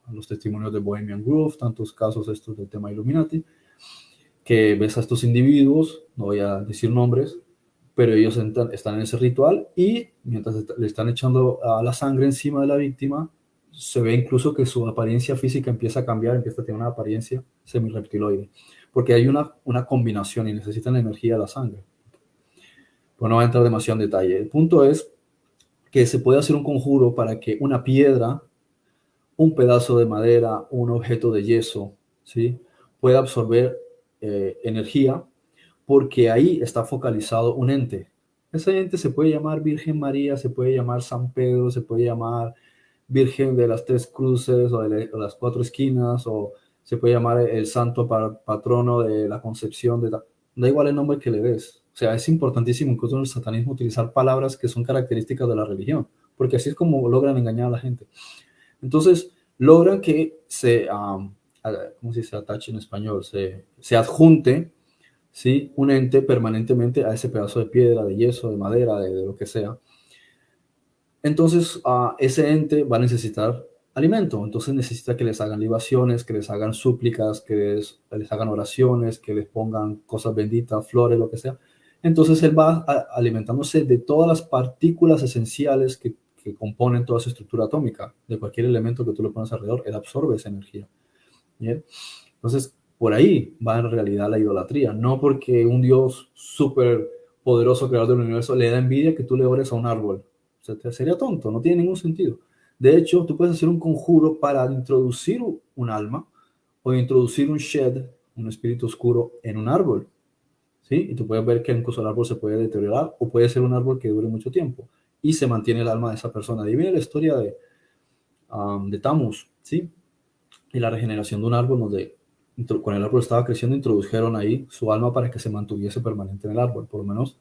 en los testimonios de Bohemian Grove, tantos casos estos del tema Illuminati, que ves a estos individuos, no voy a decir nombres, pero ellos están en ese ritual y mientras le están echando la sangre encima de la víctima, se ve incluso que su apariencia física empieza a cambiar, empieza a tener una apariencia semirreptiloide, porque hay una combinación y necesitan la energía de la sangre. Pues no voy a entrar demasiado en detalle. El punto es que se puede hacer un conjuro para que una piedra, un pedazo de madera, un objeto de yeso, ¿sí? pueda absorber energía, porque ahí está focalizado un ente. Ese ente se puede llamar Virgen María, se puede llamar San Pedro, se puede llamar Virgen de las Tres Cruces o de las Cuatro Esquinas, o se puede llamar el santo patrono de la concepción, da igual el nombre que le des. O sea, es importantísimo incluso en el satanismo utilizar palabras que son características de la religión, porque así es como logran engañar a la gente. Entonces, logran que ¿cómo se dice attach en español? Se adjunte, ¿sí? un ente permanentemente a ese pedazo de piedra, de yeso, de madera, de lo que sea. Entonces, ese ente va a necesitar alimento. Entonces necesita que les hagan libaciones, que les hagan súplicas, que les hagan oraciones, que les pongan cosas benditas, flores, lo que sea. Entonces él va alimentándose de todas las partículas esenciales que componen toda su estructura atómica. De cualquier elemento que tú le pones alrededor, él absorbe esa energía. ¿Bien? Entonces, por ahí va en realidad la idolatría. No porque un Dios súper poderoso, creador del universo, le da envidia que tú le ores a un árbol. O sea, sería tonto, no tiene ningún sentido. De hecho, tú puedes hacer un conjuro para introducir un alma o introducir un shed, un espíritu oscuro, en un árbol. ¿Sí? Y tú puedes ver que incluso el árbol se puede deteriorar o puede ser un árbol que dure mucho tiempo y se mantiene el alma de esa persona. Ahí viene la historia de Tammuz, ¿sí? Y la regeneración de un árbol donde cuando el árbol estaba creciendo introdujeron ahí su alma para que se mantuviese permanente en el árbol. Por lo menos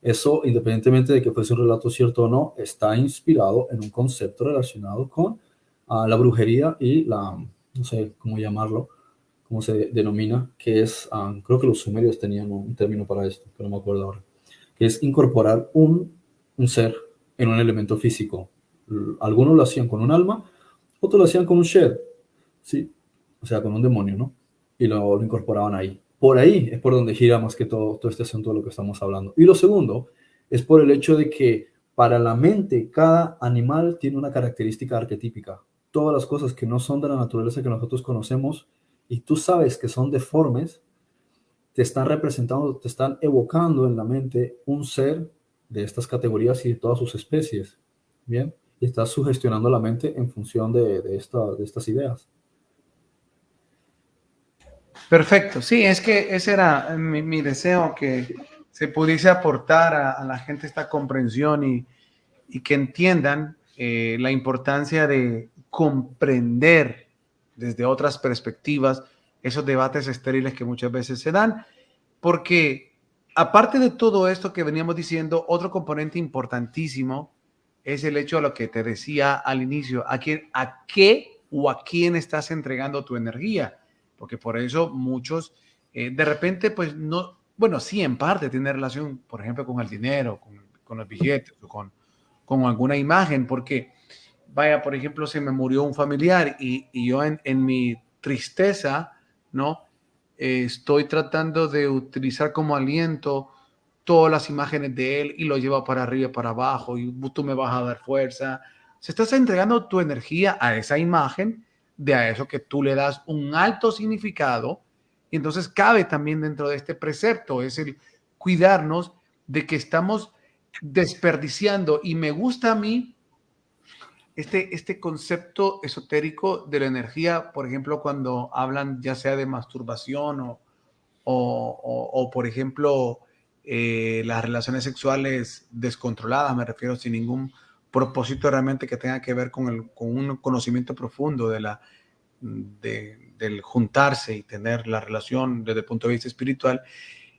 eso, independientemente de que fuese un relato cierto o no, está inspirado en un concepto relacionado con la brujería y no sé cómo llamarlo, cómo se denomina, que es, creo que los sumerios tenían un término para esto, pero no me acuerdo ahora, que es incorporar un ser en un elemento físico. Algunos lo hacían con un alma, otros lo hacían con un shed, ¿sí? O sea, con un demonio, ¿no? Y lo incorporaban ahí. Por ahí es por donde gira más que todo este asunto de lo que estamos hablando. Y lo segundo es por el hecho de que para la mente cada animal tiene una característica arquetípica. Todas las cosas que no son de la naturaleza que nosotros conocemos y tú sabes que son deformes, te están representando, te están evocando en la mente un ser de estas categorías y de todas sus especies. ¿Bien? Y estás sugestionando la mente en función de estas ideas.
Perfecto, sí, es que ese era mi deseo, que se pudiese aportar a la gente esta comprensión y que entiendan la importancia de comprender desde otras perspectivas esos debates estériles que muchas veces se dan, porque aparte de todo esto que veníamos diciendo, otro componente importantísimo es el hecho de lo que te decía al inicio, a qué o a quién estás entregando tu energía, porque por eso muchos de repente pues no, bueno, sí en parte tiene relación, por ejemplo, con el dinero, con los billetes o con alguna imagen, porque vaya, por ejemplo, se me murió un familiar y yo en mi tristeza, ¿no? Estoy tratando de utilizar como aliento todas las imágenes de él y lo llevo para arriba y para abajo y tú me vas a dar fuerza. Se estás entregando tu energía a esa imagen, de a eso que tú le das un alto significado, y entonces cabe también dentro de este precepto, es el cuidarnos de que estamos desperdiciando. Y me gusta a mí este concepto esotérico de la energía, por ejemplo, cuando hablan ya sea de masturbación o por ejemplo, las relaciones sexuales descontroladas, me refiero sin ningún propósito realmente que tenga que ver con un conocimiento profundo del juntarse y tener la relación desde el punto de vista espiritual,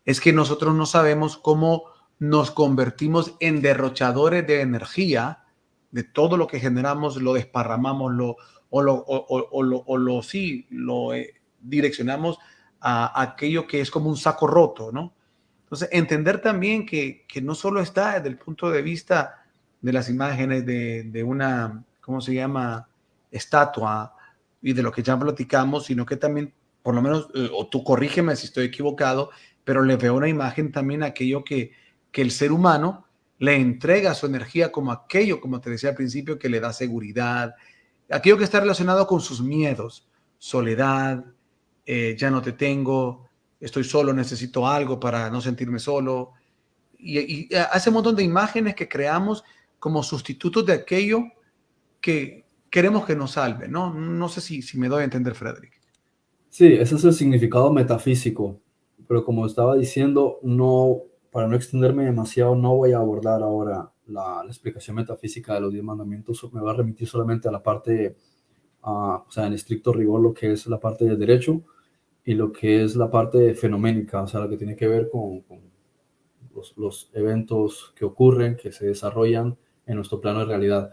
es que nosotros no sabemos cómo nos convertimos en derrochadores de energía, de todo lo que generamos, lo desparramamos, direccionamos a aquello que es como un saco roto, ¿no? Entonces, entender también que no solo está desde el punto de vista de las imágenes de una, ¿cómo se llama? Estatua y de lo que ya platicamos, sino que también, por lo menos, o tú corrígeme si estoy equivocado, pero le veo una imagen también a aquello que el ser humano le entrega su energía como aquello, como te decía al principio, que le da seguridad, aquello que está relacionado con sus miedos, soledad, ya no te tengo, estoy solo, necesito algo para no sentirme solo. Y hace un montón de imágenes que creamos como sustitutos de aquello que queremos que nos salve, ¿no? No sé si me doy a entender, Frederick.
Sí, ese es el significado metafísico, pero como estaba diciendo, no, para no extenderme demasiado, no voy a abordar ahora la explicación metafísica de los 10 mandamientos, me va a remitir solamente a la parte, o sea, en estricto rigor, lo que es la parte de derecho y lo que es la parte fenoménica, o sea, lo que tiene que ver con los eventos que ocurren, que se desarrollan en nuestro plano de realidad.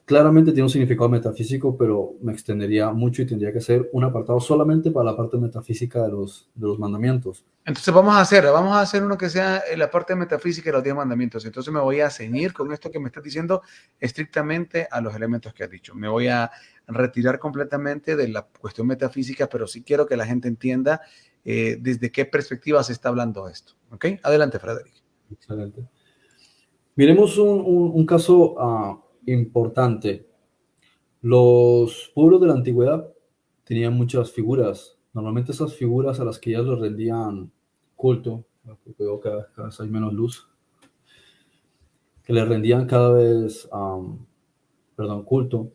Claramente tiene un significado metafísico, pero me extendería mucho y tendría que ser un apartado solamente para la parte metafísica de los mandamientos.
Entonces vamos a hacer uno que sea en la parte metafísica de los 10 mandamientos. Entonces me voy a ceñir con esto que me estás diciendo estrictamente a los elementos que has dicho. Me voy a retirar completamente de la cuestión metafísica, pero sí quiero que la gente entienda desde qué perspectiva se está hablando esto. ¿Ok? Adelante, Frederick.
Excelente. Miremos un caso importante. Los pueblos de la antigüedad tenían muchas figuras. Normalmente esas figuras a las que ellas les rendían culto, veo que cada vez hay menos luz, que les rendían cada vez, culto,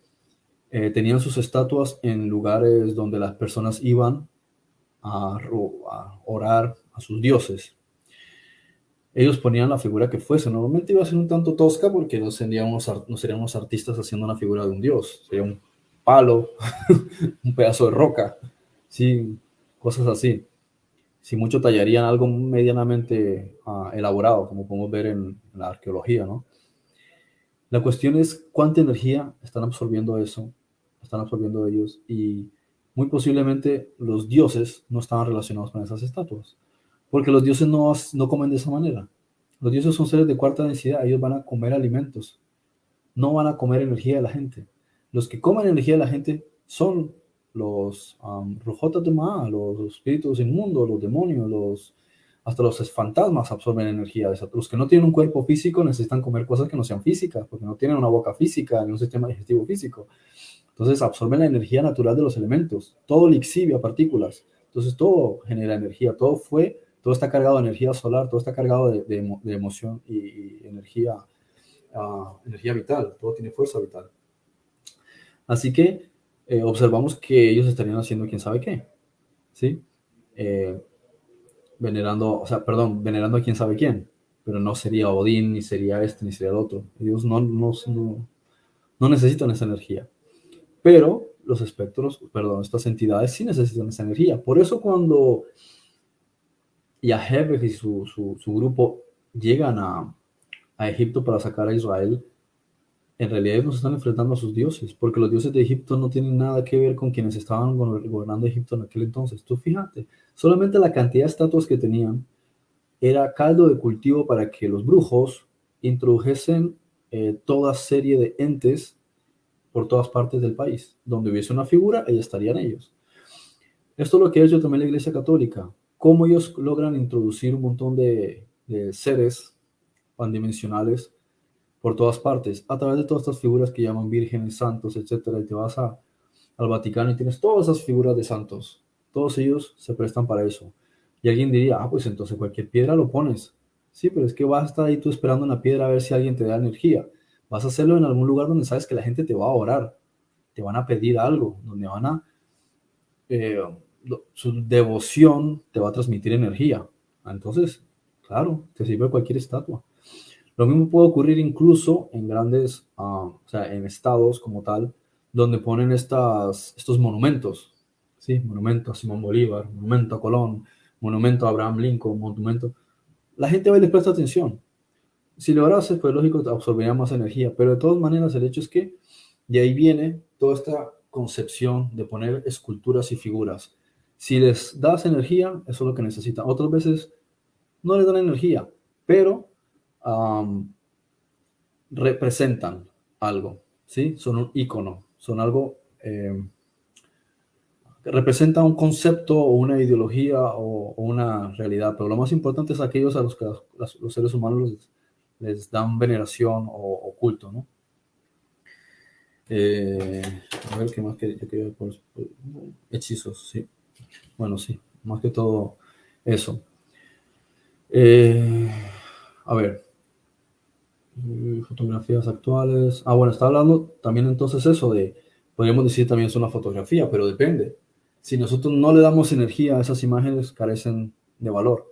tenían sus estatuas en lugares donde las personas iban a orar a sus dioses. Ellos ponían la figura que fuese. Normalmente iba a ser un tanto tosca porque no serían unos artistas haciendo una figura de un dios. Sería un palo, un pedazo de roca, sí, cosas así. Si mucho tallarían algo medianamente elaborado, como podemos ver en la arqueología, ¿no? La cuestión es cuánta energía están absorbiendo eso, están absorbiendo ellos, y muy posiblemente los dioses no estaban relacionados con esas estatuas. Porque los dioses no comen de esa manera. Los dioses son seres de cuarta densidad, ellos van a comer alimentos, no van a comer energía de la gente. Los que comen energía de la gente son los Rujotas de Maa, los espíritus inmundos, los demonios, hasta los fantasmas absorben energía de esa. Los que no tienen un cuerpo físico necesitan comer cosas que no sean físicas, porque no tienen una boca física ni un sistema digestivo físico. Entonces absorben la energía natural de los elementos, todo lixivia, partículas. Entonces todo genera energía, todo está cargado de energía solar, todo está cargado de emoción y energía vital, todo tiene fuerza vital. Así que observamos que ellos estarían haciendo quién sabe qué, ¿sí? Venerando a quién sabe quién, pero no sería Odín, ni sería este, ni sería el otro. Ellos no necesitan esa energía. Pero los espectros, estas entidades sí necesitan esa energía. Por eso cuando Yahweh y su grupo llegan a Egipto para sacar a Israel, en realidad ellos no se están enfrentando a sus dioses, porque los dioses de Egipto no tienen nada que ver con quienes estaban gobernando Egipto en aquel entonces. Tú fíjate, solamente la cantidad de estatuas que tenían era caldo de cultivo para que los brujos introdujesen toda serie de entes por todas partes del país. Donde hubiese una figura, ahí estarían ellos. Esto es lo que ha hecho también la Iglesia Católica. Cómo ellos logran introducir un montón de seres pandimensionales por todas partes, a través de todas estas figuras que llaman vírgenes, santos, etcétera. Y te vas al Vaticano y tienes todas esas figuras de santos. Todos ellos se prestan para eso. Y alguien diría, pues entonces cualquier piedra lo pones. Sí, pero es que vas a estar ahí tú esperando una piedra a ver si alguien te da energía. Vas a hacerlo en algún lugar donde sabes que la gente te va a orar, te van a pedir algo, donde su devoción te va a transmitir energía. Entonces, claro, te sirve cualquier estatua. Lo mismo puede ocurrir incluso en grandes, o sea, en estados como tal, donde ponen estos monumentos, ¿sí? Monumento a Simón Bolívar, monumento a Colón, monumento a Abraham Lincoln, monumento. La gente va y les presta atención. Si lo haces, pues lógico, absorbería más energía, pero de todas maneras el hecho es que de ahí viene toda esta concepción de poner esculturas y figuras. Si les das energía, eso es lo que necesitan. Otras veces no les dan energía, pero um, representan algo, ¿sí? Son un icono, son algo que representa un concepto o una ideología o una realidad, pero lo más importante es aquellos a los que los seres humanos les dan veneración o culto, ¿no? A ver, ¿qué más que yo quería por hechizos? Sí. Bueno, sí, más que todo eso. A ver, fotografías actuales. Ah, bueno, está hablando también entonces eso de, podríamos decir también es una fotografía, pero depende. Si nosotros no le damos energía a esas imágenes, carecen de valor.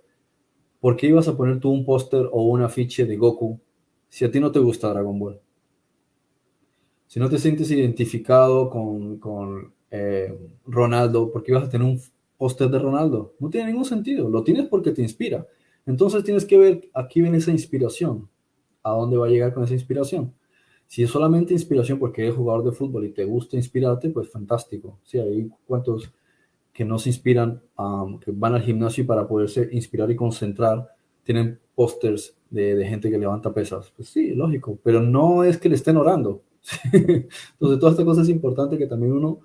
¿Por qué ibas a poner tú un póster o un afiche de Goku si a ti no te gusta Dragon Ball? Si no te sientes identificado con Ronaldo, ¿por qué ibas a tener un póster de Ronaldo? No tiene ningún sentido. Lo tienes porque te inspira. Entonces tienes que ver, aquí viene esa inspiración. ¿A dónde va a llegar con esa inspiración? Si es solamente inspiración porque eres jugador de fútbol y te gusta inspirarte, pues fantástico. Sí, hay cuantos que no se inspiran, que van al gimnasio y para poderse inspirar y concentrar, tienen pósters de gente que levanta pesas. Pues sí, lógico, pero no es que le estén orando. Entonces, toda esta cosa es importante que también uno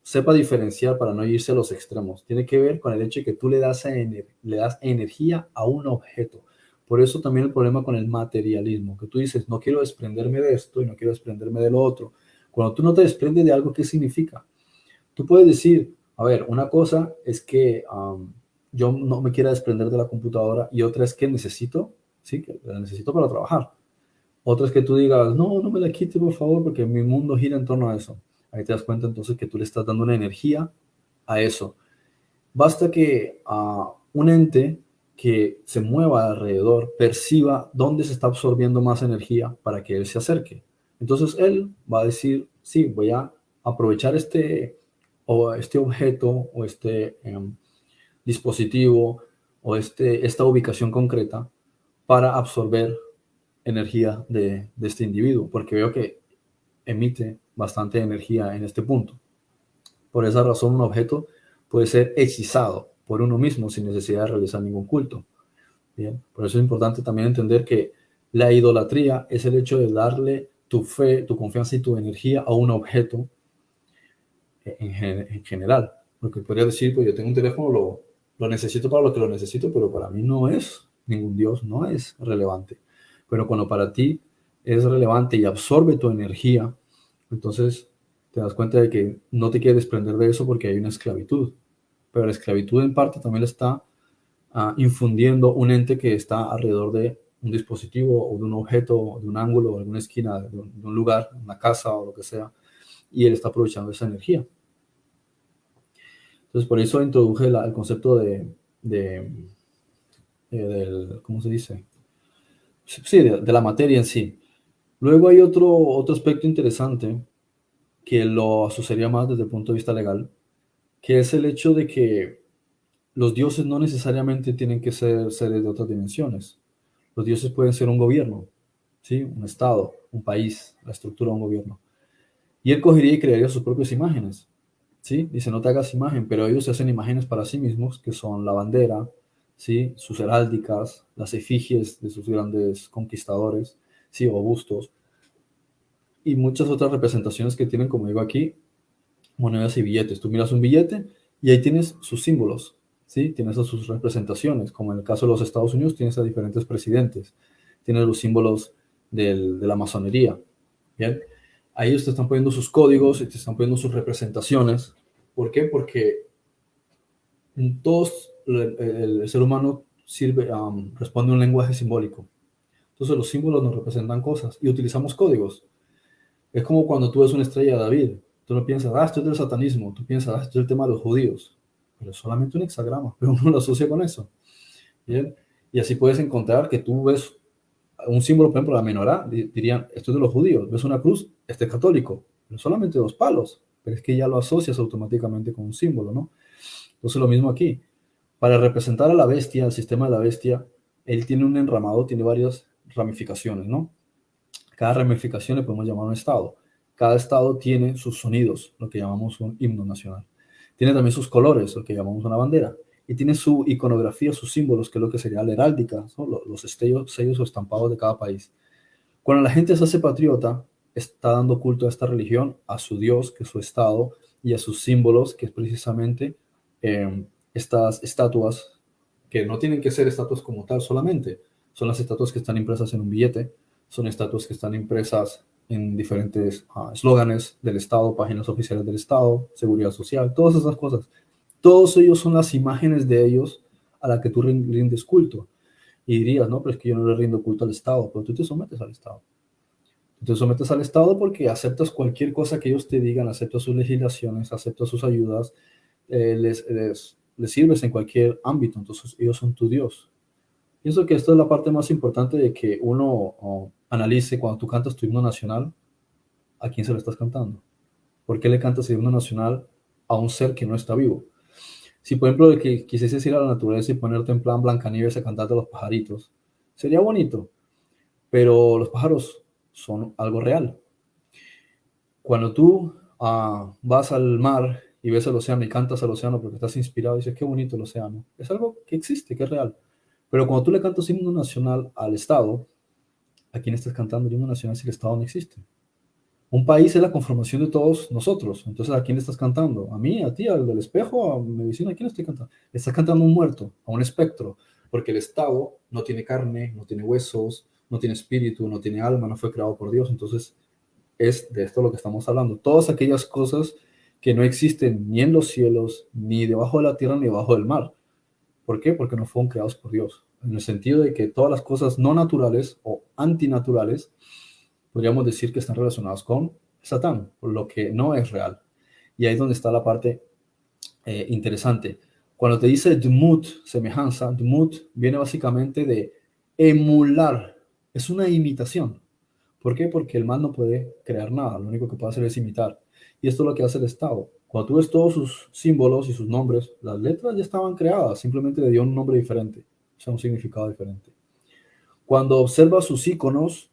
sepa diferenciar para no irse a los extremos. Tiene que ver con el hecho de que tú le das energía a un objeto. Por eso también el problema con el materialismo, que tú dices, no quiero desprenderme de esto y no quiero desprenderme de lo otro. Cuando tú no te desprendes de algo, ¿qué significa? Tú puedes decir, a ver, una cosa es que yo no me quiera desprender de la computadora y otra es que necesito, sí, que la necesito para trabajar. Otra es que tú digas, no, no me la quite, por favor, porque mi mundo gira en torno a eso. Ahí te das cuenta entonces que tú le estás dando una energía a eso. Basta que un ente que se mueva alrededor perciba dónde se está absorbiendo más energía para que él se acerque. Entonces él va a decir, sí, voy a aprovechar este objeto o este dispositivo o esta ubicación concreta para absorber energía de este individuo, porque veo que emite bastante energía en este punto. Por esa razón, un objeto puede ser hechizado por uno mismo sin necesidad de realizar ningún culto. Bien, por eso es importante también entender que la idolatría es el hecho de darle tu fe, tu confianza y tu energía a un objeto en general. Porque podría decir, pues yo tengo un teléfono, lo necesito para lo que lo necesito, pero para mí no es ningún Dios, no es relevante. Pero cuando para ti es relevante y absorbe tu energía, entonces te das cuenta de que no te quieres desprender de eso porque hay una esclavitud. Pero la esclavitud en parte también la está infundiendo un ente que está alrededor de un dispositivo o de un objeto, de un ángulo, o alguna esquina, de un lugar, una casa o lo que sea, y él está aprovechando esa energía. Entonces, por eso introduje el concepto del, ¿cómo se dice? Sí, de la materia en sí. Luego hay otro aspecto interesante que lo asociaría más desde el punto de vista legal, que es el hecho de que los dioses no necesariamente tienen que ser seres de otras dimensiones. Los dioses pueden ser un gobierno, ¿sí? Un estado, un país, la estructura de un gobierno. Y él cogería y crearía sus propias imágenes. ¿Sí? Dice, no te hagas imagen, pero ellos se hacen imágenes para sí mismos, que son la bandera, ¿sí? Sus heráldicas, las efigies de sus grandes conquistadores, ¿sí? O bustos, y muchas otras representaciones que tienen, como digo aquí, monedas y billetes. Tú miras un billete y ahí tienes sus símbolos, ¿sí? Tienes sus representaciones, como en el caso de los Estados Unidos, tienes a diferentes presidentes, tienes los símbolos de la masonería, ¿bien? Ahí ellos te están poniendo sus códigos y te están poniendo sus representaciones. ¿Por qué? Porque todos, el ser humano responde a un lenguaje simbólico. Entonces los símbolos nos representan cosas y utilizamos códigos. Es como cuando tú ves una estrella de David. Tú no piensas, esto es del satanismo. Tú piensas, esto es el tema de los judíos. Pero es solamente un hexagrama, pero uno lo asocia con eso. ¿Bien? Y así puedes encontrar que tú ves un símbolo, por ejemplo, la menorá, dirían, esto es de los judíos, ves una cruz, este es católico, pero solamente 2 palos, pero es que ya lo asocias automáticamente con un símbolo, ¿no? Entonces lo mismo aquí, para representar a la bestia, al sistema de la bestia, él tiene un enramado, tiene varias ramificaciones, ¿no? Cada ramificación le podemos llamar un estado. Cada estado tiene sus sonidos, lo que llamamos un himno nacional. Tiene también sus colores, lo que llamamos una bandera. Y tiene su iconografía, sus símbolos, que es lo que sería la heráldica, ¿no? Los sellos o estampados de cada país. Cuando la gente se hace patriota, está dando culto a esta religión, a su Dios, que es su estado, y a sus símbolos, que es precisamente estas estatuas, que no tienen que ser estatuas como tal solamente. Son las estatuas que están impresas en un billete, son estatuas que están impresas en diferentes eslóganes del Estado, páginas oficiales del Estado, seguridad social, todas esas cosas. Todos ellos son las imágenes de ellos a la que tú rindes culto. Y dirías, no, pero es que yo no le rindo culto al Estado, pero tú te sometes al Estado. Tú te sometes al Estado porque aceptas cualquier cosa que ellos te digan, aceptas sus legislaciones, aceptas sus ayudas, les sirves en cualquier ámbito, entonces ellos son tu Dios. Pienso que esta es la parte más importante de que uno analice cuando tú cantas tu himno nacional, ¿a quién se lo estás cantando? ¿Por qué le cantas el himno nacional a un ser que no está vivo? Si, por ejemplo, de que quisieses ir a la naturaleza y ponerte en plan Blancanieves a cantarte a los pajaritos, sería bonito, pero los pájaros son algo real. Cuando tú vas al mar y ves el océano y cantas al océano porque estás inspirado y dices, qué bonito el océano, es algo que existe, que es real. Pero cuando tú le cantas himno nacional al Estado, ¿a quién estás cantando el himno nacional si el Estado no existe? Un país es la conformación de todos nosotros. Entonces, ¿a quién le estás cantando? ¿A mí, a ti, al del espejo, a mi vecino? ¿A quién le estoy cantando? Le estás cantando a un muerto, a un espectro, porque el Estado no tiene carne, no tiene huesos, no tiene espíritu, no tiene alma, no fue creado por Dios. Entonces, es de esto lo que estamos hablando. Todas aquellas cosas que no existen ni en los cielos, ni debajo de la tierra, ni debajo del mar. ¿Por qué? Porque no fueron creados por Dios. En el sentido de que todas las cosas no naturales o antinaturales, podríamos decir que están relacionadas con Satán, por lo que no es real. Y ahí es donde está la parte interesante. Cuando te dice Dmut, semejanza, Dmut viene básicamente de emular. Es una imitación. ¿Por qué? Porque el mal no puede crear nada, lo único que puede hacer es imitar. Y esto es lo que hace el Estado. Cuando tú ves todos sus símbolos y sus nombres, las letras ya estaban creadas, simplemente le dio un nombre diferente, o sea, un significado diferente. Cuando observas sus iconos,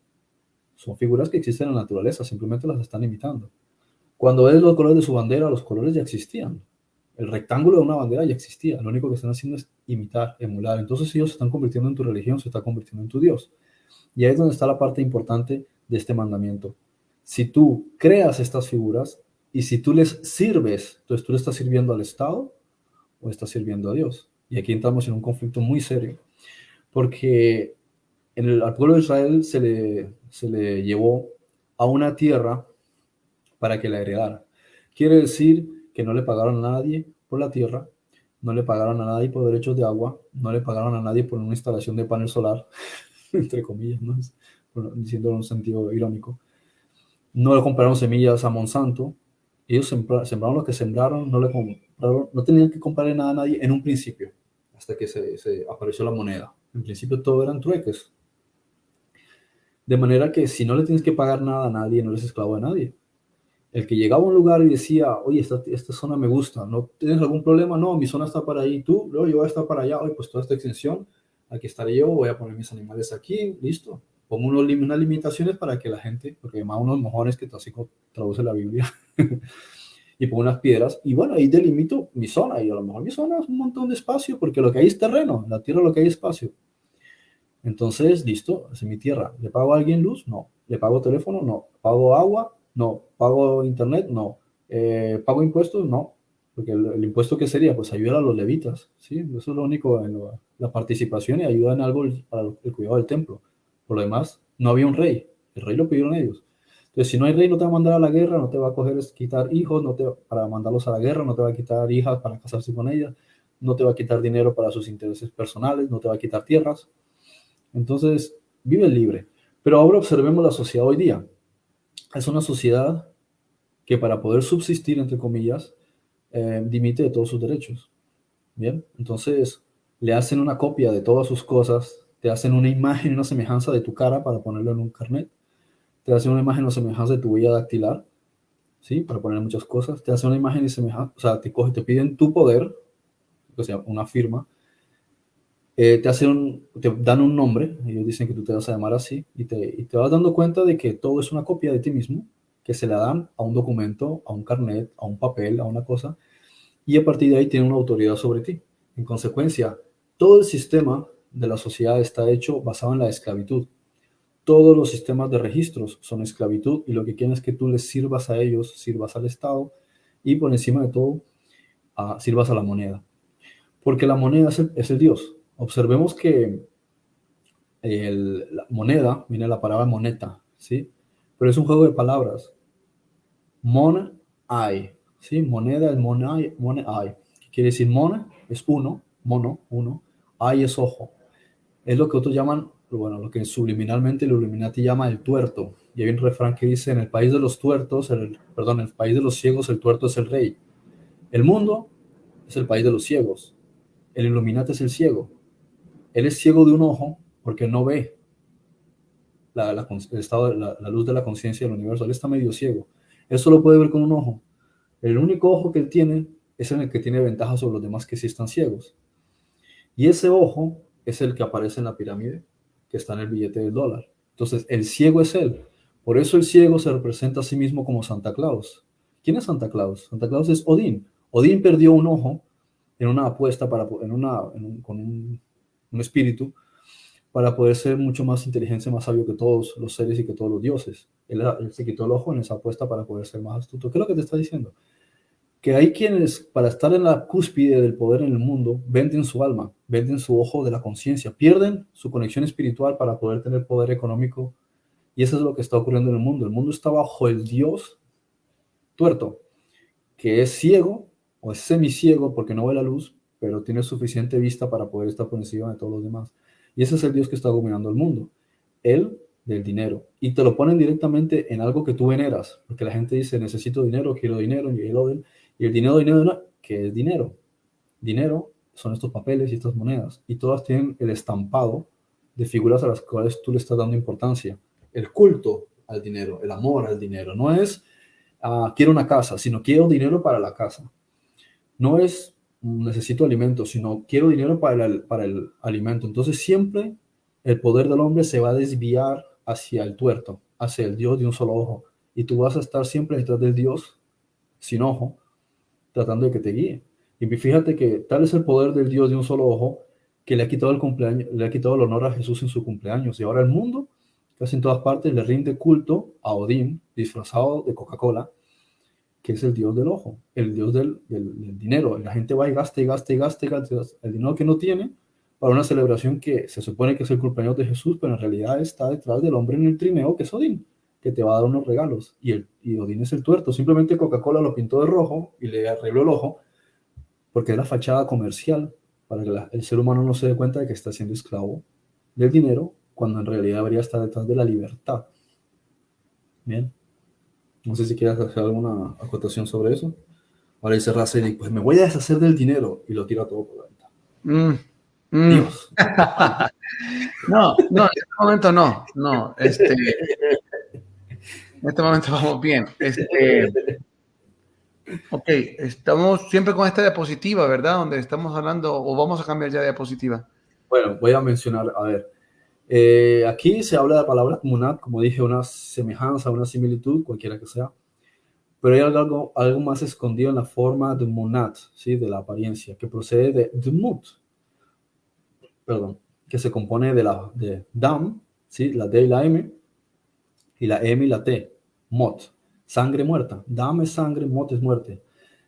son figuras que existen en la naturaleza, simplemente las están imitando. Cuando ves los colores de su bandera, los colores ya existían. El rectángulo de una bandera ya existía, lo único que están haciendo es imitar, emular. Entonces ellos se están convirtiendo en tu religión, se está convirtiendo en tu Dios. Y ahí es donde está la parte importante de este mandamiento. Si tú creas estas figuras y si tú les sirves, entonces tú le estás sirviendo al Estado o estás sirviendo a Dios. Y aquí entramos en un conflicto muy serio, porque al pueblo de Israel se le llevó a una tierra para que la heredara. Quiere decir que no le pagaron a nadie por la tierra, no le pagaron a nadie por derechos de agua, no le pagaron a nadie por una instalación de panel solar, entre comillas, ¿no? Diciéndolo en un sentido irónico. No le compraron semillas a Monsanto. Ellos sembraron lo que sembraron, no tenían que comprarle nada a nadie en un principio, hasta que se apareció la moneda. En principio todo eran trueques. De manera que si no le tienes que pagar nada a nadie, no eres esclavo de nadie. El que llegaba a un lugar y decía, oye, esta zona me gusta, ¿no tienes algún problema? No, mi zona está para ahí, tú, luego yo voy a estar para allá, oye, pues toda esta extensión, aquí estaré yo, voy a poner mis animales aquí, listo. Pongo unas limitaciones para que la gente, porque además unos mojones que así traduce la Biblia, y pongo unas piedras, y bueno, ahí delimito mi zona, y a lo mejor mi zona es un montón de espacio, porque lo que hay es terreno, en la tierra lo que hay es espacio. Entonces, listo, es mi tierra. ¿Le pago a alguien luz? No. ¿Le pago teléfono? No. ¿Pago agua? No. ¿Pago internet? No. ¿Pago impuestos? No. Porque el impuesto, ¿qué sería? Pues ayuda a los levitas, ¿sí? Eso es lo único, en la participación, y ayuda en algo para el cuidado del templo. Por lo demás, no había un rey. El rey lo pidieron ellos. Entonces, si no hay rey, no te va a mandar a la guerra, no te va a quitar hijos para mandarlos a la guerra, no te va a quitar hijas para casarse con ellas, no te va a quitar dinero para sus intereses personales, no te va a quitar tierras. Entonces, vive libre. Pero ahora observemos la sociedad hoy día. Es una sociedad que para poder subsistir, entre comillas, dimite de todos sus derechos. Bien, entonces le hacen una copia de todas sus cosas, te hacen una imagen y una semejanza de tu cara para ponerlo en un carnet, te hacen una imagen o semejanza de tu huella dactilar, ¿sí? Para poner muchas cosas, te hacen una imagen y semejanza, o sea, te piden tu poder, o sea, una firma, te dan un nombre, ellos dicen que tú te vas a llamar así, y te vas dando cuenta de que todo es una copia de ti mismo, que se la dan a un documento, a un carnet, a un papel, a una cosa, y a partir de ahí tienen una autoridad sobre ti. En consecuencia, todo el sistema de la sociedad está hecho basado en la esclavitud. Todos los sistemas de registros son esclavitud y lo que quieren es que tú les sirvas a ellos, sirvas al Estado y por encima de todo, sirvas a la moneda. Porque la moneda es el Dios. Observemos que la moneda, viene la palabra moneta, ¿sí? Pero es un juego de palabras. Mona, ay, ¿sí? Moneda es monai, ay. Quiere decir mona es uno, mono, uno, ay es ojo. Es lo que otros llaman, bueno, lo que subliminalmente el Illuminati llama el tuerto. Y hay un refrán que dice, en el país de los tuertos, perdón, en el país de los ciegos, el tuerto es el rey. El mundo es el país de los ciegos. El Illuminati es el ciego. Él es ciego de un ojo porque no ve el estado la luz de la conciencia del universo. Él está medio ciego. Él solo puede ver con un ojo. El único ojo que él tiene es en el que tiene ventaja sobre los demás que sí están ciegos. Y ese ojo es el que aparece en la pirámide, que está en el billete del dólar. Entonces, el ciego es él. Por eso el ciego se representa a sí mismo como Santa Claus. ¿Quién es Santa Claus? Santa Claus es Odín. Odín perdió un ojo en una apuesta con un espíritu para poder ser mucho más inteligente, más sabio que todos los seres y que todos los dioses. Él se quitó el ojo en esa apuesta para poder ser más astuto. ¿Qué es lo que te está diciendo? Que hay quienes, para estar en la cúspide del poder en el mundo, venden su alma, venden su ojo de la conciencia, pierden su conexión espiritual para poder tener poder económico. Y eso es lo que está ocurriendo en el mundo. El mundo está bajo el Dios tuerto, que es ciego o es semiciego porque no ve la luz, pero tiene suficiente vista para poder estar por encima de todos los demás. Y ese es el Dios que está dominando el mundo. Él del dinero. Y te lo ponen directamente en algo que tú veneras, porque la gente dice, necesito dinero, quiero dinero, y el dinero, ¿qué es dinero? Dinero son estos papeles y estas monedas, y todas tienen el estampado de figuras a las cuales tú le estás dando importancia. El culto al dinero, el amor al dinero, no es quiero una casa, sino quiero dinero para la casa. No es necesito alimento, sino quiero dinero para el alimento. Entonces siempre el poder del hombre se va a desviar hacia el tuerto, hacia el Dios de un solo ojo. Y tú vas a estar siempre detrás del Dios sin ojo, tratando de que te guíe. Y fíjate que tal es el poder del Dios de un solo ojo que le ha quitado el cumpleaños, le ha quitado el honor a Jesús en su cumpleaños. Y ahora el mundo, casi en todas partes, le rinde culto a Odín, disfrazado de Coca-Cola, que es el Dios del ojo, el Dios del dinero. La gente va y gasta y gasta y gasta y gasta el dinero que no tiene para una celebración que se supone que es el cumpleaños de Jesús, pero en realidad está detrás del hombre en el trineo, que es Odín, que te va a dar unos regalos. Y Odín es el tuerto. Simplemente Coca-Cola lo pintó de rojo y le arregló el ojo porque es la fachada comercial para que el ser humano no se dé cuenta de que está siendo esclavo del dinero, cuando en realidad debería estar detrás de la libertad. Bien. No sé si quieres hacer alguna acotación sobre eso. Ahora dice Racing, pues me voy a deshacer del dinero y lo tira todo por la ventana. Dios.
No, en este momento no. En este momento vamos bien. Ok, estamos siempre con esta diapositiva, ¿verdad? Donde estamos hablando, o vamos a cambiar ya de diapositiva.
Bueno, voy a mencionar, a ver. Aquí se habla de la palabra munat, como dije, una semejanza, una similitud, cualquiera que sea. Pero hay algo más escondido en la forma de munat, ¿sí? De la apariencia, que procede de dmut, perdón, que se compone de dam, ¿sí? La D y la M, y la M y la T, mot, sangre muerta. Dam es sangre, mot es muerte.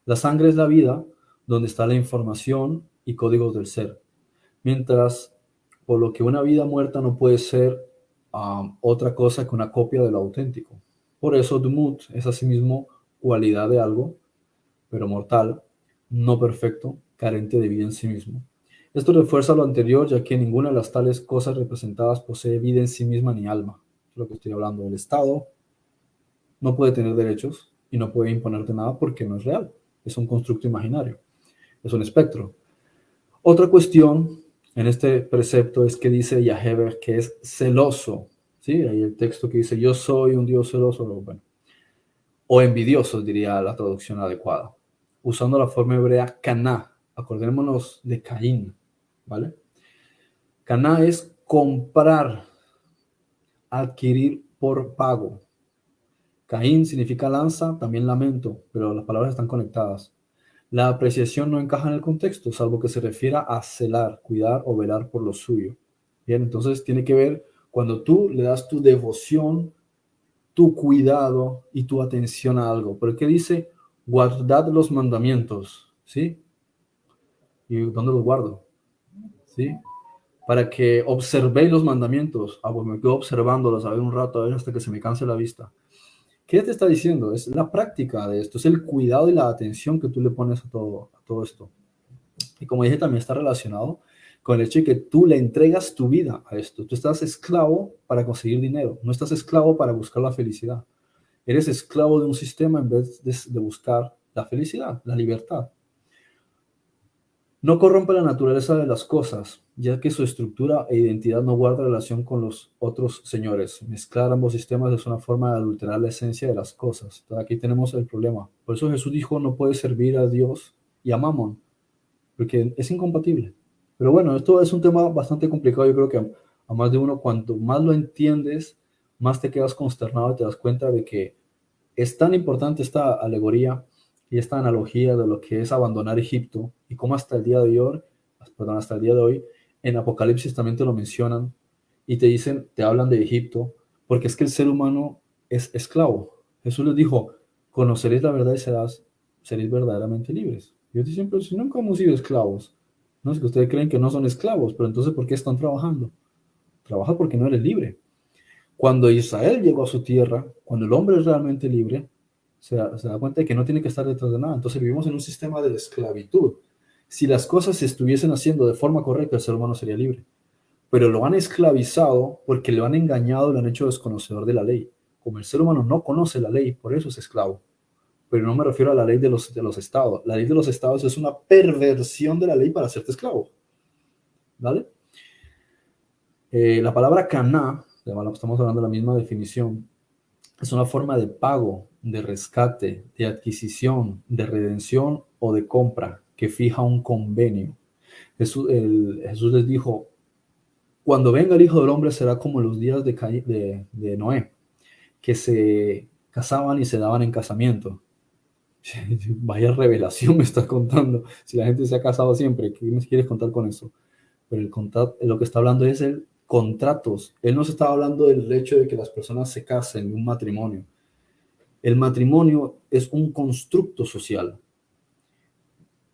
La sangre es la vida, donde está la información y códigos del ser. Mientras, por lo que una vida muerta no puede ser otra cosa que una copia de lo auténtico. Por eso Dumut es asimismo cualidad de algo, pero mortal, no perfecto, carente de vida en sí mismo. Esto refuerza lo anterior, ya que ninguna de las tales cosas representadas posee vida en sí misma ni alma. Es lo que estoy hablando. El Estado no puede tener derechos y no puede imponerte nada porque no es real. Es un constructo imaginario. Es un espectro. Otra cuestión en este precepto es que dice Yahweh que es celoso, ¿sí? Hay el texto que dice, yo soy un Dios celoso, bueno, o envidioso, diría la traducción adecuada, usando la forma hebrea caná. Acordémonos de Caín, ¿vale? Caná es comprar, adquirir por pago. Caín significa lanza, también lamento, pero las palabras están conectadas. La apreciación no encaja en el contexto, salvo que se refiera a celar, cuidar o velar por lo suyo. Bien, entonces tiene que ver cuando tú le das tu devoción, tu cuidado y tu atención a algo. ¿Por qué dice guardad los mandamientos? ¿Sí? ¿Y dónde los guardo? ¿Sí? Para que observéis los mandamientos. Ah, pues me quedo observándolos a ver un rato, a ver hasta que se me canse la vista. ¿Qué te está diciendo? Es la práctica de esto, es el cuidado y la atención que tú le pones a todo esto. Y como dije, también está relacionado con el hecho de que tú le entregas tu vida a esto. Tú estás esclavo para conseguir dinero, no estás esclavo para buscar la felicidad. Eres esclavo de un sistema en vez de buscar la felicidad, la libertad. No corrompe la naturaleza de las cosas, ya que su estructura e identidad no guarda relación con los otros señores. Mezclar ambos sistemas es una forma de adulterar la esencia de las cosas. Entonces, aquí tenemos el problema. Por eso Jesús dijo, no puedes servir a Dios y a Mamón, porque es incompatible. Pero bueno, esto es un tema bastante complicado. Yo creo que a más de uno, cuanto más lo entiendes, más te quedas consternado y te das cuenta de que es tan importante esta alegoría y esta analogía de lo que es abandonar Egipto y cómo hasta el día de hoy, perdón, hasta el día de hoy, en Apocalipsis también te lo mencionan y te dicen, te hablan de Egipto, porque es que el ser humano es esclavo. Jesús les dijo, conoceréis la verdad y seréis verdaderamente libres. Yo te siempre digo, nunca hemos sido esclavos. No es que ustedes creen que no son esclavos, pero entonces ¿por qué están trabajando? Trabaja porque no eres libre. Cuando Israel llegó a su tierra, cuando el hombre es realmente libre, se da cuenta de que no tiene que estar detrás de nada. Entonces vivimos en un sistema de esclavitud. Si las cosas se estuviesen haciendo de forma correcta, el ser humano sería libre. Pero lo han esclavizado porque lo han engañado y lo han hecho desconocedor de la ley. Como el ser humano no conoce la ley, por eso es esclavo. Pero no me refiero a la ley de los estados. La ley de los estados es una perversión de la ley para hacerte esclavo. ¿Vale? La palabra caná, estamos hablando de la misma definición, es una forma de pago, de rescate, de adquisición, de redención o de compra que fija un convenio. Jesús les dijo, cuando venga el Hijo del Hombre será como los días de Noé, que se casaban y se daban en casamiento. Vaya revelación me estás contando. Si la gente se ha casado siempre, ¿qué me quieres contar con eso? Pero lo que está hablando es el contratos. Él no se estaba hablando del hecho de que las personas se casen en un matrimonio. El matrimonio es un constructo social.